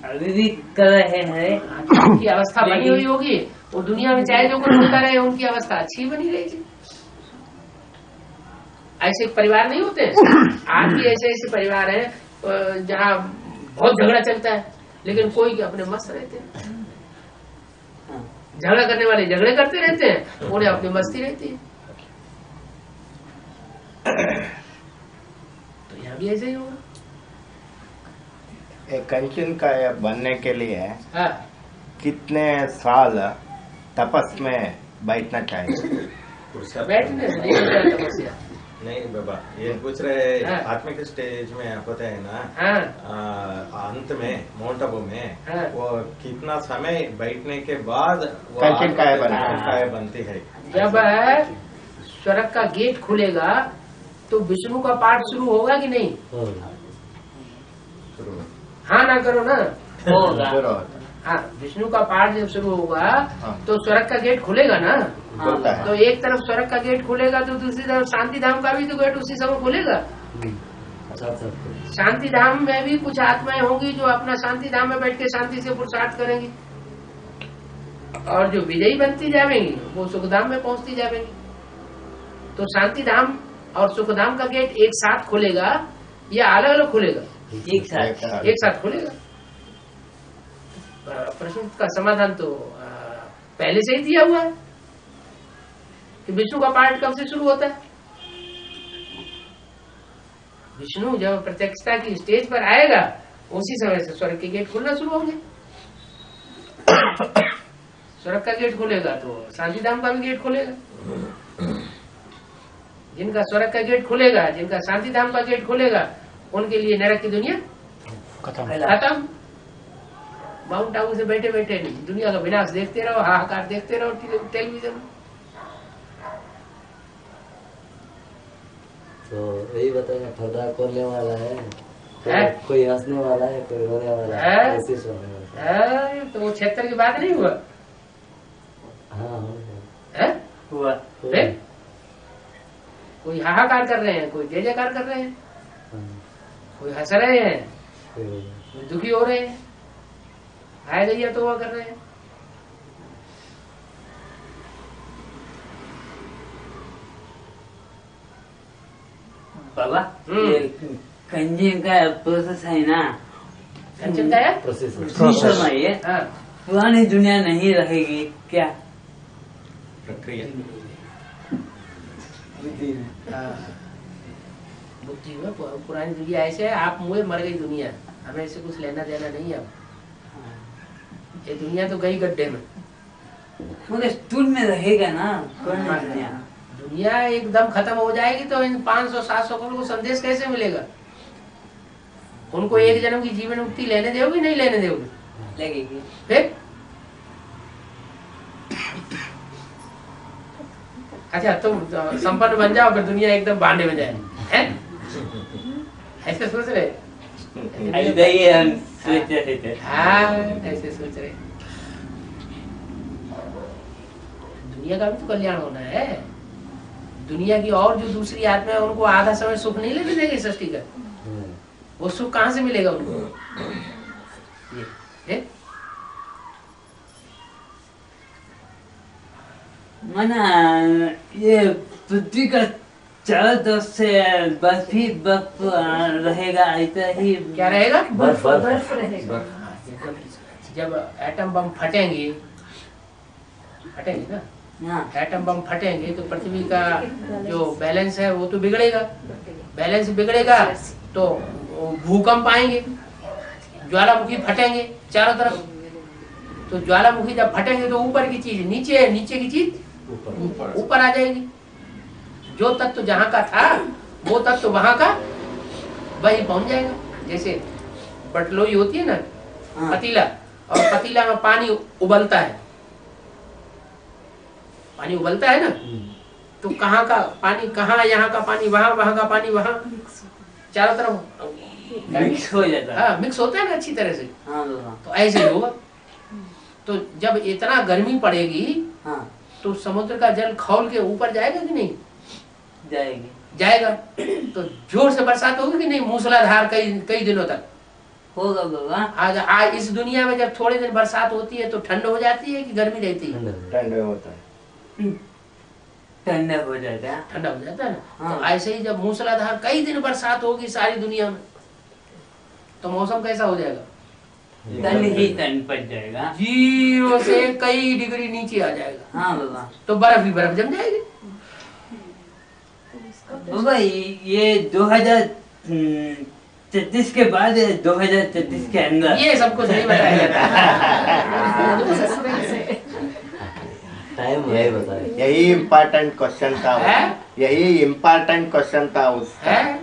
अभी भी कर रहे हैं। उनकी अवस्था बनी हुई होगी, वो दुनिया में चाहे जो कुछ होता रहे उनकी अवस्था अच्छी बनी रहेगी। ऐसे परिवार नहीं होते आज भी, ऐसे ऐसे परिवार हैं जहाँ बहुत झगड़ा चलता है लेकिन कोई अपने मस्त रहते हैं। झगड़ा करने वाले झगड़े करते रहते हैं, उन्हें अपनी मस्ती रहती है। तो यहाँ भी ऐसे ही होगा। कंचन काया बनने के लिए हाँ। कितने साल तपस में बैठना चाहिए? बैठने से नहीं होता है तपस्या। नहीं बाबा, ये पूछ रहे हैं आत्मिक स्टेज में होते हैं ना। अंत में माउंट आबू में वो कितना समय बैठने के बाद कंचन काया बनती है? जब स्वर्ग का गेट खुलेगा तो विष्णु का पाठ शुरू होगा कि नहीं? हाँ ना करो ना, होगा। हाँ, विष्णु का पाठ जब शुरू होगा तो स्वर्ग का गेट खुलेगा ना। तो एक तरफ स्वर्ग का गेट खुलेगा तो दूसरी तरफ शांति धाम का भी तो गेट उसी समय खुलेगा। शांति धाम में भी कुछ आत्माएं होंगी जो अपना शांति धाम में बैठ के शांति से पुरुषार्थ करेंगी, और जो विजयी बनती जाएंगी वो सुखधाम में पहुंचती जाएंगी। तो शांति धाम और सुखधाम का गेट एक साथ खुलेगा या अलग अलग खुलेगा? एक साथ खुलेगा। प्रश्न का समाधान तो पहले से ही दिया हुआ है कि विष्णु का पाठ कब से शुरू होता है। विष्णु जब प्रत्यक्षता की स्टेज पर आएगा उसी समय से स्वर्ग के गेट खुलना शुरू होंगे। स्वर्ग का गेट खुलेगा तो शांतिधाम का भी गेट खुलेगा। जिनका स्वर्ग का गेट खुलेगा, जिनका शांतिधाम का गेट खुलेगा, उनके लिए नरक की दुनिया खत्म। माउंट आबू से बैठे बैठे दुनिया का विनाश देखते रहो, हाहाकार देखते रहो टेलीविजन में। तो यही बताया, ठंडा खोलने वाला है, कोई हंसने वाला है, कोई रोने वाला है, कोशिश होने वाला है। तो वो 76 की बात नहीं हुआ? हाँ हुआ। कोई हाहाकार कर रहे हैं, कोई जय जयकार कर रहे हैं, कोई हंस रहे हैं, कोई दुखी हो रहे हैं, हाय गैया तो कर रहे हैं। बाबा, ये कंजन का प्रोसेस है ना, कंचन का प्रोसेस ये पुरानी दुनिया नहीं रहेगी क्या? प्रक्रिया बुद्धि में पुरानी दुनिया ऐसे है, आप मुए मर गई दुनिया, हमें इससे कुछ लेना देना नहीं है। ये दुनिया तो गई गड्ढे में, मगर स्टूल में रहेगा ना दुनिया। दुनिया एकदम खत्म हो जाएगी तो इन 500-700 करोड़ को संदेश कैसे मिलेगा? उनको एक जन्म की जीवन मुक्ति लेने दोगे नहीं लेने दोगे? लगेगी। फिर अच्छा तुम संपन्न बन जाओ फिर दुनिया एकदम भांडे में जाए, हैं? ऐसे सोच रहे? हाँ ऐसे सोच रहे। दुनिया का भी तो कल्याण होना है। दुनिया की और जो दूसरी आत्मा है उनको आधा समय सुख नहीं लेने देंगे सृष्टि का। वो सुख कहाँ से मिलेगा उनको? ये मना ये पृथ्वी का चारों तरफ से बर्फ ही बर्फ रहेगा, ऐसा ही। क्या रहेगा? बर्फ रहेगा। जब एटम बम फटेंगे ना, हाँ। एटम बम फटेंगे तो पृथ्वी का जो बैलेंस है वो तो बिगड़ेगा। बैलेंस बिगड़ेगा तो भूकंप आएंगे, ज्वालामुखी फटेंगे चारों तरफ। तो ज्वालामुखी जब फटेंगे तो ऊपर की चीज नीचे है, नीचे की चीज ऊपर आ जाएगी। जो तत्व जहाँ का था वो तत्व वहां का वही पहुंच जाएगा। जैसे बटलोई होती है ना, पतीला, और पतीला में पानी उबलता है, पानी उबलता है ना, तो कहाँ का पानी कहाँ, यहाँ का पानी वहां, वहां का पानी वहां, चारों तरफ मिक्स हो जाता है। हाँ, मिक्स होता है ना अच्छी तरह से। हाँ। तो ऐसे ही होगा। तो जब इतना गर्मी पड़ेगी हाँ। तो समुद्र का जल खौल के ऊपर जाएगा कि नहीं? जाएगी। जाएगा। तो जोर से बरसात होगी कि नहीं? मूसलाधार कई दिनों तक होगा बाबा। आज इस दुनिया में जब थोड़े दिन बरसात होती है तो ठंड हो जाती है कि गर्मी रहती है? ठंड होता है। ठंडा हो जाता है। ठंडा हो जाता है ना। हाँ। तो ऐसे ही जब मूसलाधार कई दिन बरसात होगी सारी दुनिया में तो मौसम कैसा हो जाएगा? तन ही तन पड़ जाएगा, 0 से कई डिग्री नीचे आ जाएगा। हाँ बाबा। तो बर्फ ही बर्फ जम जाएगी। बाबा ये 2033 के बाद 2033 के अंदर ये सब कुछ नहीं बताया जाता। टाइम यही बताए। यही इम्पोर्टेंट क्वेश्चन था, यही इम्पोर्टेंट क्वेश्चन था उसका।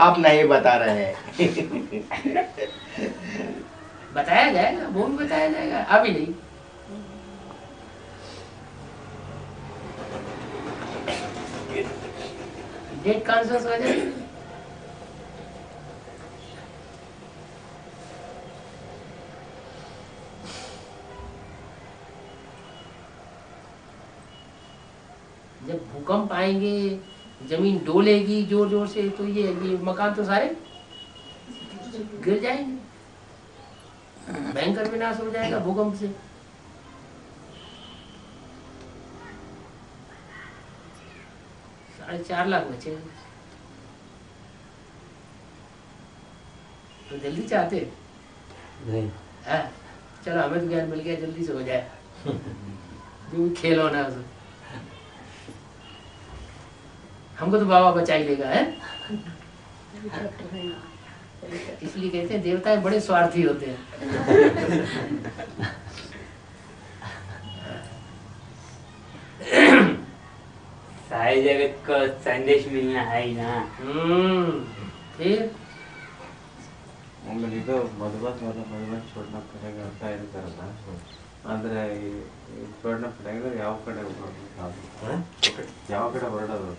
आप नहीं बता रहे हैं। बताया जाएगा, वो भी बताया जाएगा, अभी नहीं। डेट कॉन्शियस हो जाएगी। जब भूकंप आएंगे, जमीन डोलेगी जोर जोर से, तो ये मकान तो सारे गिर जाएंगे। भयंकर विनाश हो जाएगा भूकंप से। साढ़े 4 लाख बचे तो जल्दी चाहते नहीं। चलो हमें तो ज्ञान मिल गया, जल्दी से हो जाए। जो भी खेल होना है हमको तो बाबा बचा ही लेगा है। इसलिए कहते हैं देवता बड़े स्वार्थी होते हैं। सारे जगत को संदेश मिलना है ही ना। फिर ಇದು ಮಧುಬನ್ छोड़ना पड़ेगा ಅಂತ ಹೇಳ್ತಾರಲ್ಲ, ಅಂದ್ರೆ छोड़ना पड़ेगा ಯಾವ ಕಡೆ ಹೊರಡೋದು?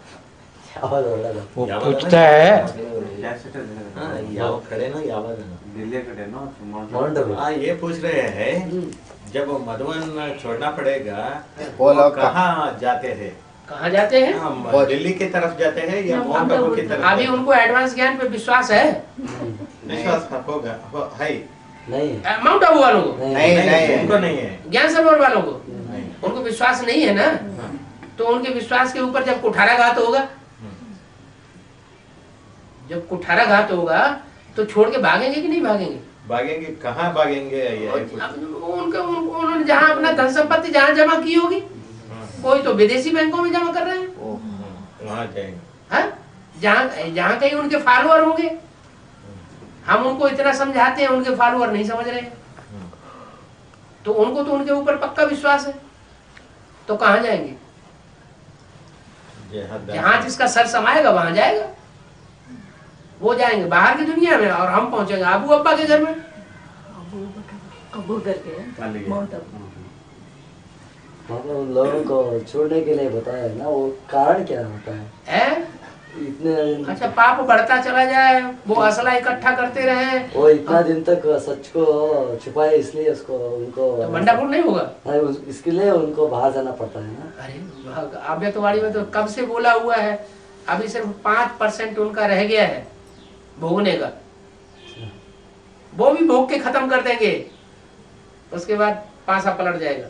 वो पूछता है दिल्ली कड़ेनो ये पूछ रहे हैं जब मधुबन छोड़ना पड़ेगा वो लोग कहाँ जाते हैं? कहाँ जाते हैं? वो दिल्ली की तरफ जाते हैं या माउंट आबू की तरफ? अभी उनको एडवांस ज्ञान पे विश्वास है। विश्वास होगा है नहीं। माउंट आबू वालों को नहीं, उनको नहीं है। ज्ञान सरोवर वालों को उनको विश्वास नहीं है ना। तो उनके विश्वास के ऊपर जब कुठाराघात होगा, जब कुठाराघात होगा तो छोड़ के भागेंगे कि नहीं भागेंगे? भागेंगे। कहाँ भागेंगे? उन्होंने जहाँ अपना धन संपत्ति जहाँ जमा की होगी, कोई तो विदेशी बैंकों में जमा कर रहे हैं, वहाँ जाएंगे। जहाँ कहीं उनके फॉलोअर होंगे। हम उनको इतना समझाते हैं, उनके फॉलोअर नहीं समझ रहे। तो उनको तो उनके ऊपर पक्का विश्वास है, तो कहाँ जाएंगे? जहाँ जिसका सर समाएगा वहां जाएगा। वो जाएंगे बाहर की दुनिया में और हम पहुंचेंगे आबू अब्बा के घर में। माउंट आबू उन लोगों को छोड़ने के लिए बताया ना, वो कारण क्या होता है? इतने अच्छा, पाप बढ़ता चला जाए, वो असला इकट्ठा करते रहे, वो इतना दिन तक सच को छुपाए, इसलिए उसको उनको तो भंडाफोड़ नहीं होगा। इसके लिए उनको बाहर जाना पड़ता है ना। अरे आव्यतवाड़ी में तो कब से बोला हुआ है, अभी सिर्फ 5% उनका रह गया है भोगने का। वो भी भोग के खत्म कर देंगे, उसके बाद पासा पलट जाएगा।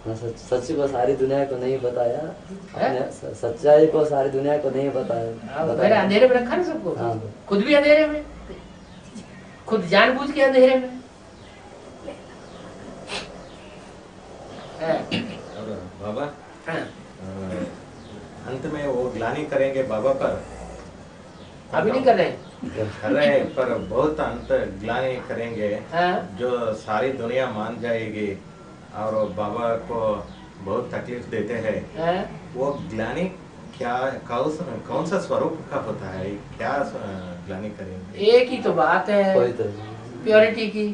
सच्ची को सारी दुनिया को नहीं बताया, सच्चाई को सारी दुनिया को नहीं बताया। मैंने अंधेरे में रखा ना सबको, खुद भी अंधेरे में, खुद जानबूझ के अंधेरे में। और बाबा अंत में वो ग्लानि करेंगे बाबा पर, अभी नहीं कर रहे कर रहे हैं, पर बहुत अंत ग्लानि करेंगे जो सारी दुनिया मान जाएगी और बाबा को बहुत तकलीफ देते हैं। वो ग्लानि क्या कौन सा स्वरूप का होता है, क्या ग्लानि करेंगे? एक ही तो बात है प्योरिटी की,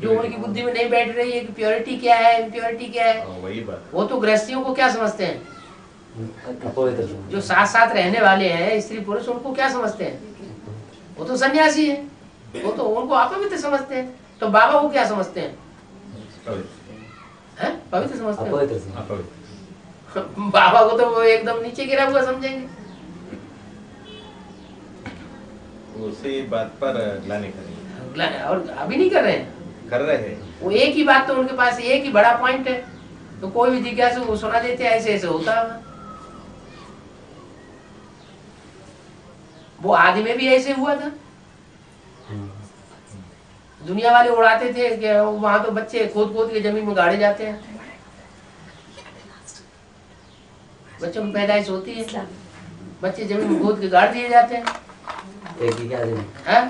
जो उनकी बुद्धि में नहीं बैठ रही है कि प्योरिटी क्या है, इम्प्योरिटी क्या है। वही बात। वो तो गृहस्थियों को क्या समझते हैं, जो साथ साथ रहने वाले हैं स्त्री पुरुष, उनको क्या समझते हैं? वो तो सन्यासी है, वो तो उनको अपवित्र समझते हैं। तो बाबा को क्या समझते हैं? पवित्र समझते हैं। बाबा को तो वो एकदम नीचे गिरा हुआ समझेंगे। उसी बात पर ग्लानि करेंगे। और अभी नहीं कर रहे हैं, कर रहे हैं। वो एक ही बात, तो उनके पास एक ही बड़ा पॉइंट है, तो कोई भी जिज्ञासु वो सुना देते हैं ऐसे ऐसे होता है। वो आदि में भी ऐसे हुआ था, दुनिया वाले उड़ाते थे कि वहां तो बच्चे खोद खोद के जमीन में गाड़े जाते हैं, बच्चों की पैदाइश होती है, बच्चे जमीन में खोद के गाड़ दिए जाते हैं। एक ही क्या दिन है?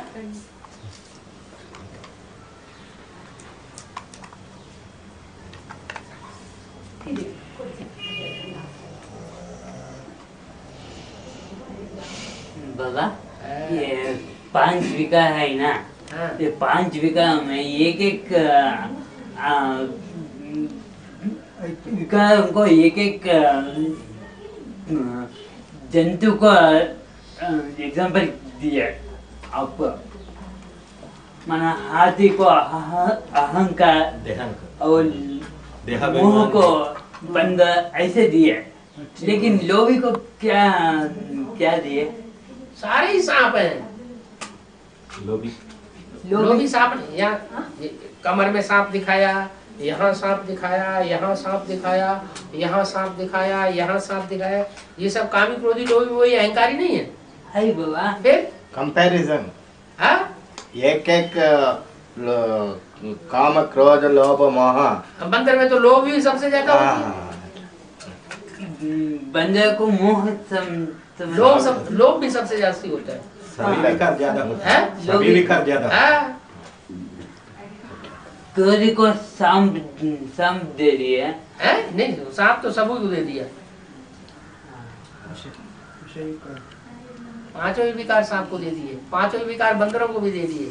बाबा ये 5 बीघा है ना, ये 5 बीघा में एक एक उनको एक एक जंतु को एग्जाम्पल दिया आपको, माना हाथी को अहंकार और मोह को बंद ऐसे दिए, लेकिन लोभी को क्या क्या दिए? सारे ही सांप हैं। लोभी सांप, यहाँ कमर में सांप दिखाया, यहाँ सांप दिखाया, यहाँ सांप दिखाया, यहाँ सांप दिखाया, यहाँ सांप दिखाया, ये सब कामी क्रोधी लोभी वही अहंकारी नहीं है? है बाबा। फिर कंपैरिजन, एक एक काम क्रोध लोभ मोह, बंदर में तो लोभ ही सबसे ज्यादा होती है। बंदर को मोह लोभ भी सबसे जास्ती होता है। सभी विकार ज्यादा होता है, सभी विकार ज्यादा। क्रोधी को सांप दे दिए है? नहीं, सांप तो सबको दे दिया। पांचों ही विकार सांप को दे दिए, पांचों ही विकार बंदरों को भी दे दिए।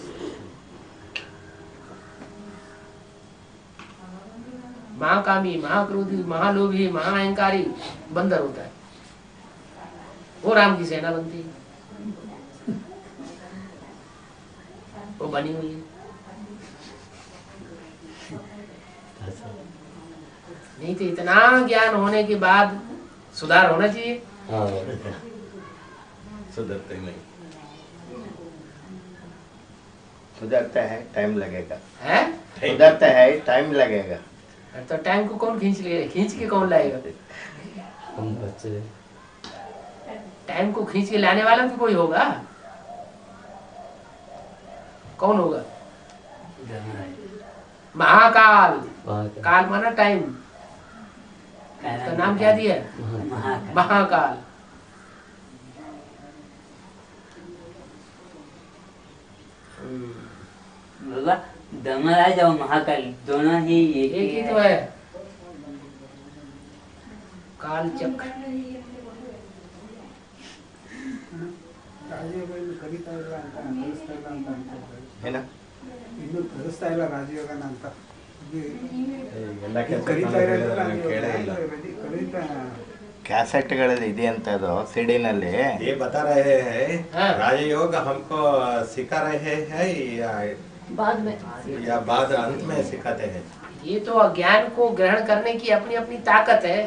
महाकामी, महाक्रोधी, महालोभी, महाअहंकारी बंदर होता है, वो राम की सेना बनती है, वो बनी हुई है। नहीं तो इतना ज्ञान होने के बाद सुधार होना चाहिए। सुधरते नहीं, सुधरता है टाइम लगेगा, है सुधरता है टाइम लगेगा। तो टाइम को कौन खींच ले, खींच के कौन लाएगा? टाइम को खींच के लाने वाला भी कोई होगा? कौन होगा? महाकाल। काल माना टाइम, उसका नाम क्या दिया? महाकाल। बाबा धर्मराज और महाकाल दोनों ही एक ही तो है। काल चक्र है ना, ಇನ್ನು ಕಲಿಸ್ತಾ ಇಲ್ಲ ರಾಜಯೋಗನ ಅಂತ ಕ್ಯಾಸೆಟ್ಗಳಲ್ಲಿ ಇದೆ ಅಂತ ಅದು ಸಿಡಿನಲ್ಲಿ ये बता रहे हैं राजयोग हमको सिखा रहे हैं बाद में या बाद अंत में सिखाते हैं? ये तो ज्ञान को ग्रहण करने की अपनी अपनी ताकत है।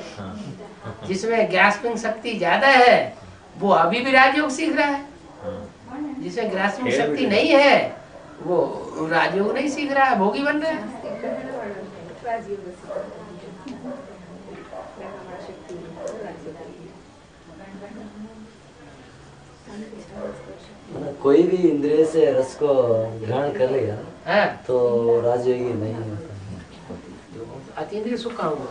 जिसमें ग्रास्पिंग शक्ति ज्यादा है वो अभी भी राजयोग सीख रहा है, जिसमें ग्रास्पिंग शक्ति नहीं है वो राजयोग नहीं सीख रहा है, भोगी बन रहा है। कोई भी इंद्रिय से रस को ग्रहण कर लेगा तो राजयोगी नहीं होता। अतीन्द्रिय सुख कहाँ हुआ?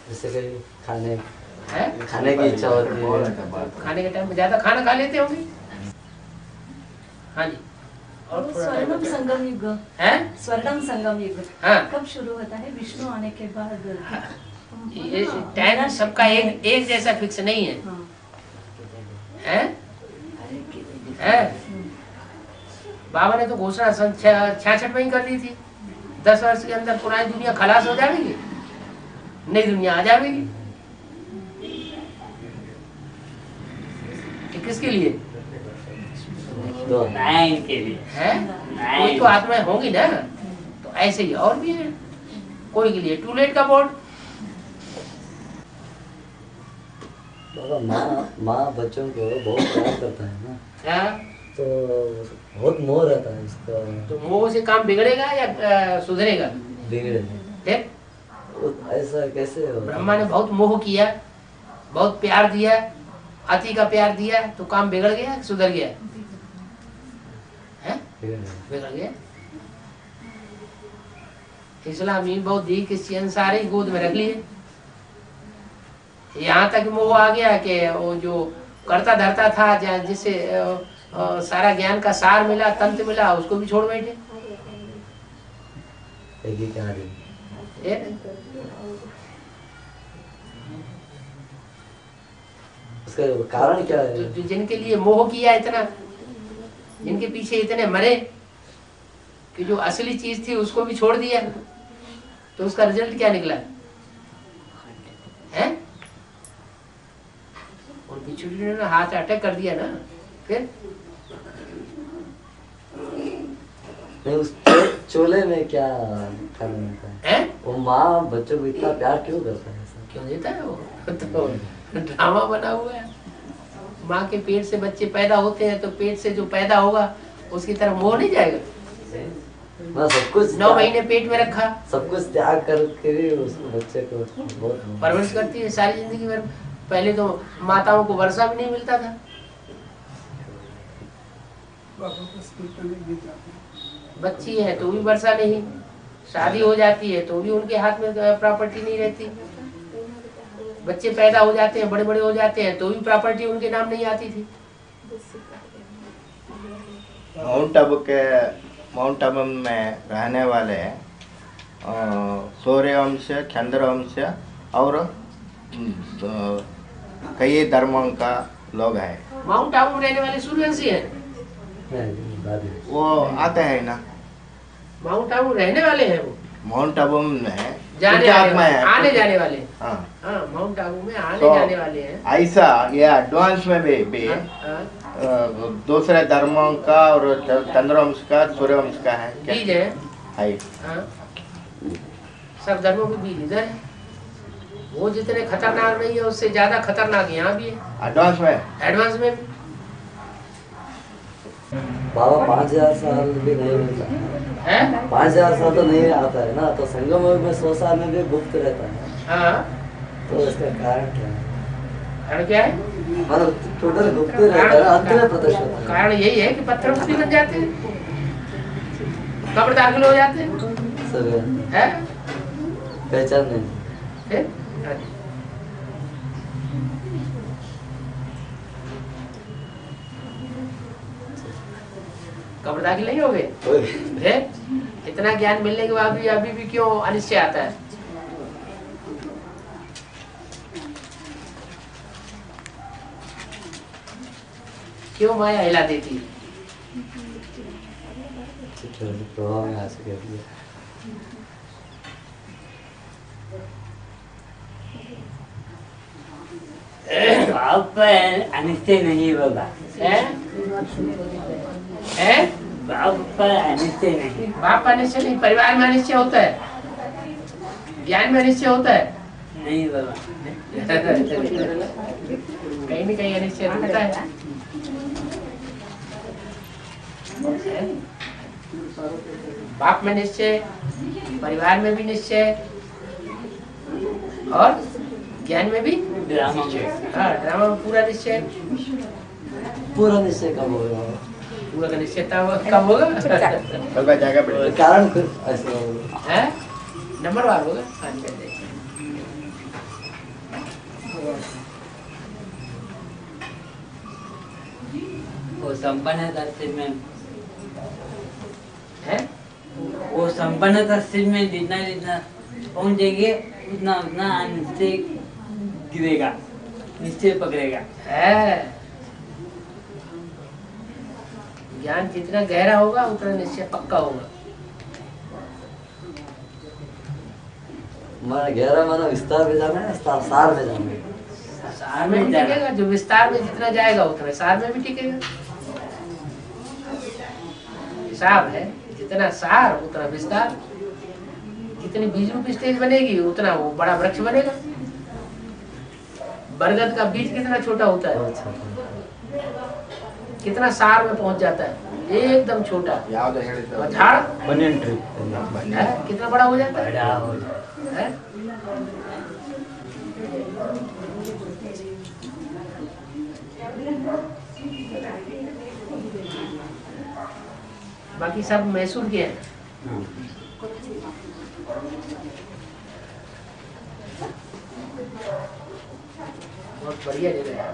जैसे कहीं खाने की इच्छा होती है, खाने के टाइम में ज्यादा खाना खा लेते होंगे। हाँ जी। और स्वर्णम संगम युग है, स्वर्णम संगम युग कब शुरू होता है? विष्णु आने के बाद? ये टाइम सबका एक जैसा फिक्स नहीं है। हैं? बाबा ने तो घोषणा सन 66 में ही कर दी थी, 10 वर्ष के अंदर पुरानी दुनिया खलास हो जाएगी, नई दुनिया आ जाएगी। किसके लिए? नाइन के लिए है। कोई तो आत्माएं होंगी ना, तो ऐसे ही और भी है। कोई के लिए टूलेट का बोर्ड। माँ बच्चों को बहुत प्यार करता है ना, तो बहुत मोह रहता है इसका। तो मोह से काम बिगड़ेगा या सुधरेगा? बिगड़ेगा। ऐसा कैसे हो? ब्रह्मा ने बहुत मोह किया, बहुत प्यार दिया, अति का प्यार दिया, तो काम बिगड़ गया, सुधर गया? बिगड़ गया। इस्लामी बौद्धिक क्रिश्चियन सारे गोद में रख लिए। यहाँ तक मोह आ गया कि वो जो करता धरता था, जिससे सारा ज्ञान का सार मिला, तंत्र मिला, उसको भी छोड़ बैठे। उसका कारण क्या है? तो जिनके लिए मोह किया इतना, जिनके पीछे इतने मरे कि जो असली चीज थी उसको भी छोड़ दिया, तो उसका रिजल्ट क्या निकला है? उनकी छुट्टी ने हाथ अटैक कर दिया ना। फिर नहीं, उस चोले में क्या कारण होता है? वो माँ बच्चों को इतना प्यार क्यों करता है? क्यों देता है? वो तो ड्रामा बना हुआ है। माँ के पेट से बच्चे पैदा होते हैं, तो पेट से जो पैदा होगा उसकी तरफ मोह नहीं जाएगा। सब कुछ 9 महीने पेट में रखा, सब कुछ त्याग करके भी उस बच्चे को बहुत परवरिश करती है सारी जिंदगी भर। पहले तो माताओं को वर्षा भी नहीं मिलता था। बच्ची है तो भी वर्षा नहीं, शादी हो जाती है तो भी उनके हाथ में प्रॉपर्टी नहीं रहती। बच्चे पैदा हो जाते हैं, बड़े बड़े हो जाते हैं, तो भी प्रॉपर्टी उनके नाम नहीं आती थी। माउंट आबू में रहने वाले सूर्यवंश, चंद्रवंश और कई धर्मों का लोग हैं। माउंट आबू में रहने वाले सूर्यवंशी हैं, वो आते हैं ना। माउंट आबू रहने वाले हैं, वो माउंट आबू में जाने आने जाने वाले। हाँ, माउंट आबू में आने जाने वाले हैं। ऐसा ये एडवांस में भी दूसरे धर्मों का और चंद्रवंश का, सूर्यवंश का है बीज है। सब धर्मों के बीज इधर है। वो जितने खतरनाक नहीं है उससे ज्यादा खतरनाक यहाँ भी है, एडवांस में। एडवांस में भी। बाबा 5000 साल भी नहीं मिलता है, 5000 साल तो नहीं आता है ना, तो संगम में 100 साल में भी गुप्त रहता है। तो इसका कारण क्या है? कारण क्या है? मतलब टोटल गुप्त रहता है, अंत में प्रदर्शन होता है। कारण यही है कि पत्थर भी बन जाते हैं, कब्र दाखिल हो जाते हैं, पहचान नहीं। कब्र दाखिल नहीं हो गए? इतना ज्ञान मिलने के बाद भी अभी भी क्यों अनिश्चय आता है? क्यों माया हिला देती है? प्रभाव में आ सके। बाप पर अनिश्चय नहीं होगा, बाप पर अनिश्चय नहीं, परिवार में अनिश्चय होता है। ज्ञान में अनिश्चय होता है? नहीं बाबा। कहीं न कहीं अनिश्चय होता है। बाप में निश्चय, परिवार में भी निश्चय, और ज्ञान में भी निश्चय। हाँ, ड्रामा में पूरा निश्चय। पूरा निश्चय कब होगा? पूरा का निश्चय कब होगा? कल बैठ जाएगा कारण ऐसे होगा है, नंबर वार होगा। वो संपन्नता स्थिति में है, वो संपन्नता स्थिति में जितना जितना पहुंचेंगे उतना उतना निश्चय गिरेगा, निश्चय पकड़ेगा। है। ज्ञान जितना गहरा होगा उतना निश्चय पक्का होगा। माना गहरा माना विस्तार में जाना है, सार में जाना है। सार में भी टिकेगा, जो विस्तार में जितना जाएगा उतना सार में भी टिकेगा। हिसाब है, जितना सार उतना विस्तार। जितनी बीज रूप स्टेज बनेगी उतना वो बड़ा वृक्ष बनेगा। बरगद का बीज कितना छोटा होता है, कितना सार में पहुंच जाता है, एकदम छोटा। और झाड़ बनियन ट्री कितना बड़ा हो जाता है। बाकी सब मैसूर के हैं। बहुत बढ़िया जगह है।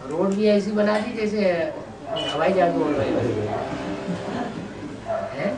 रोड भी ऐसी बना दी जैसे हवाई जहाज उड़ रहे हैं।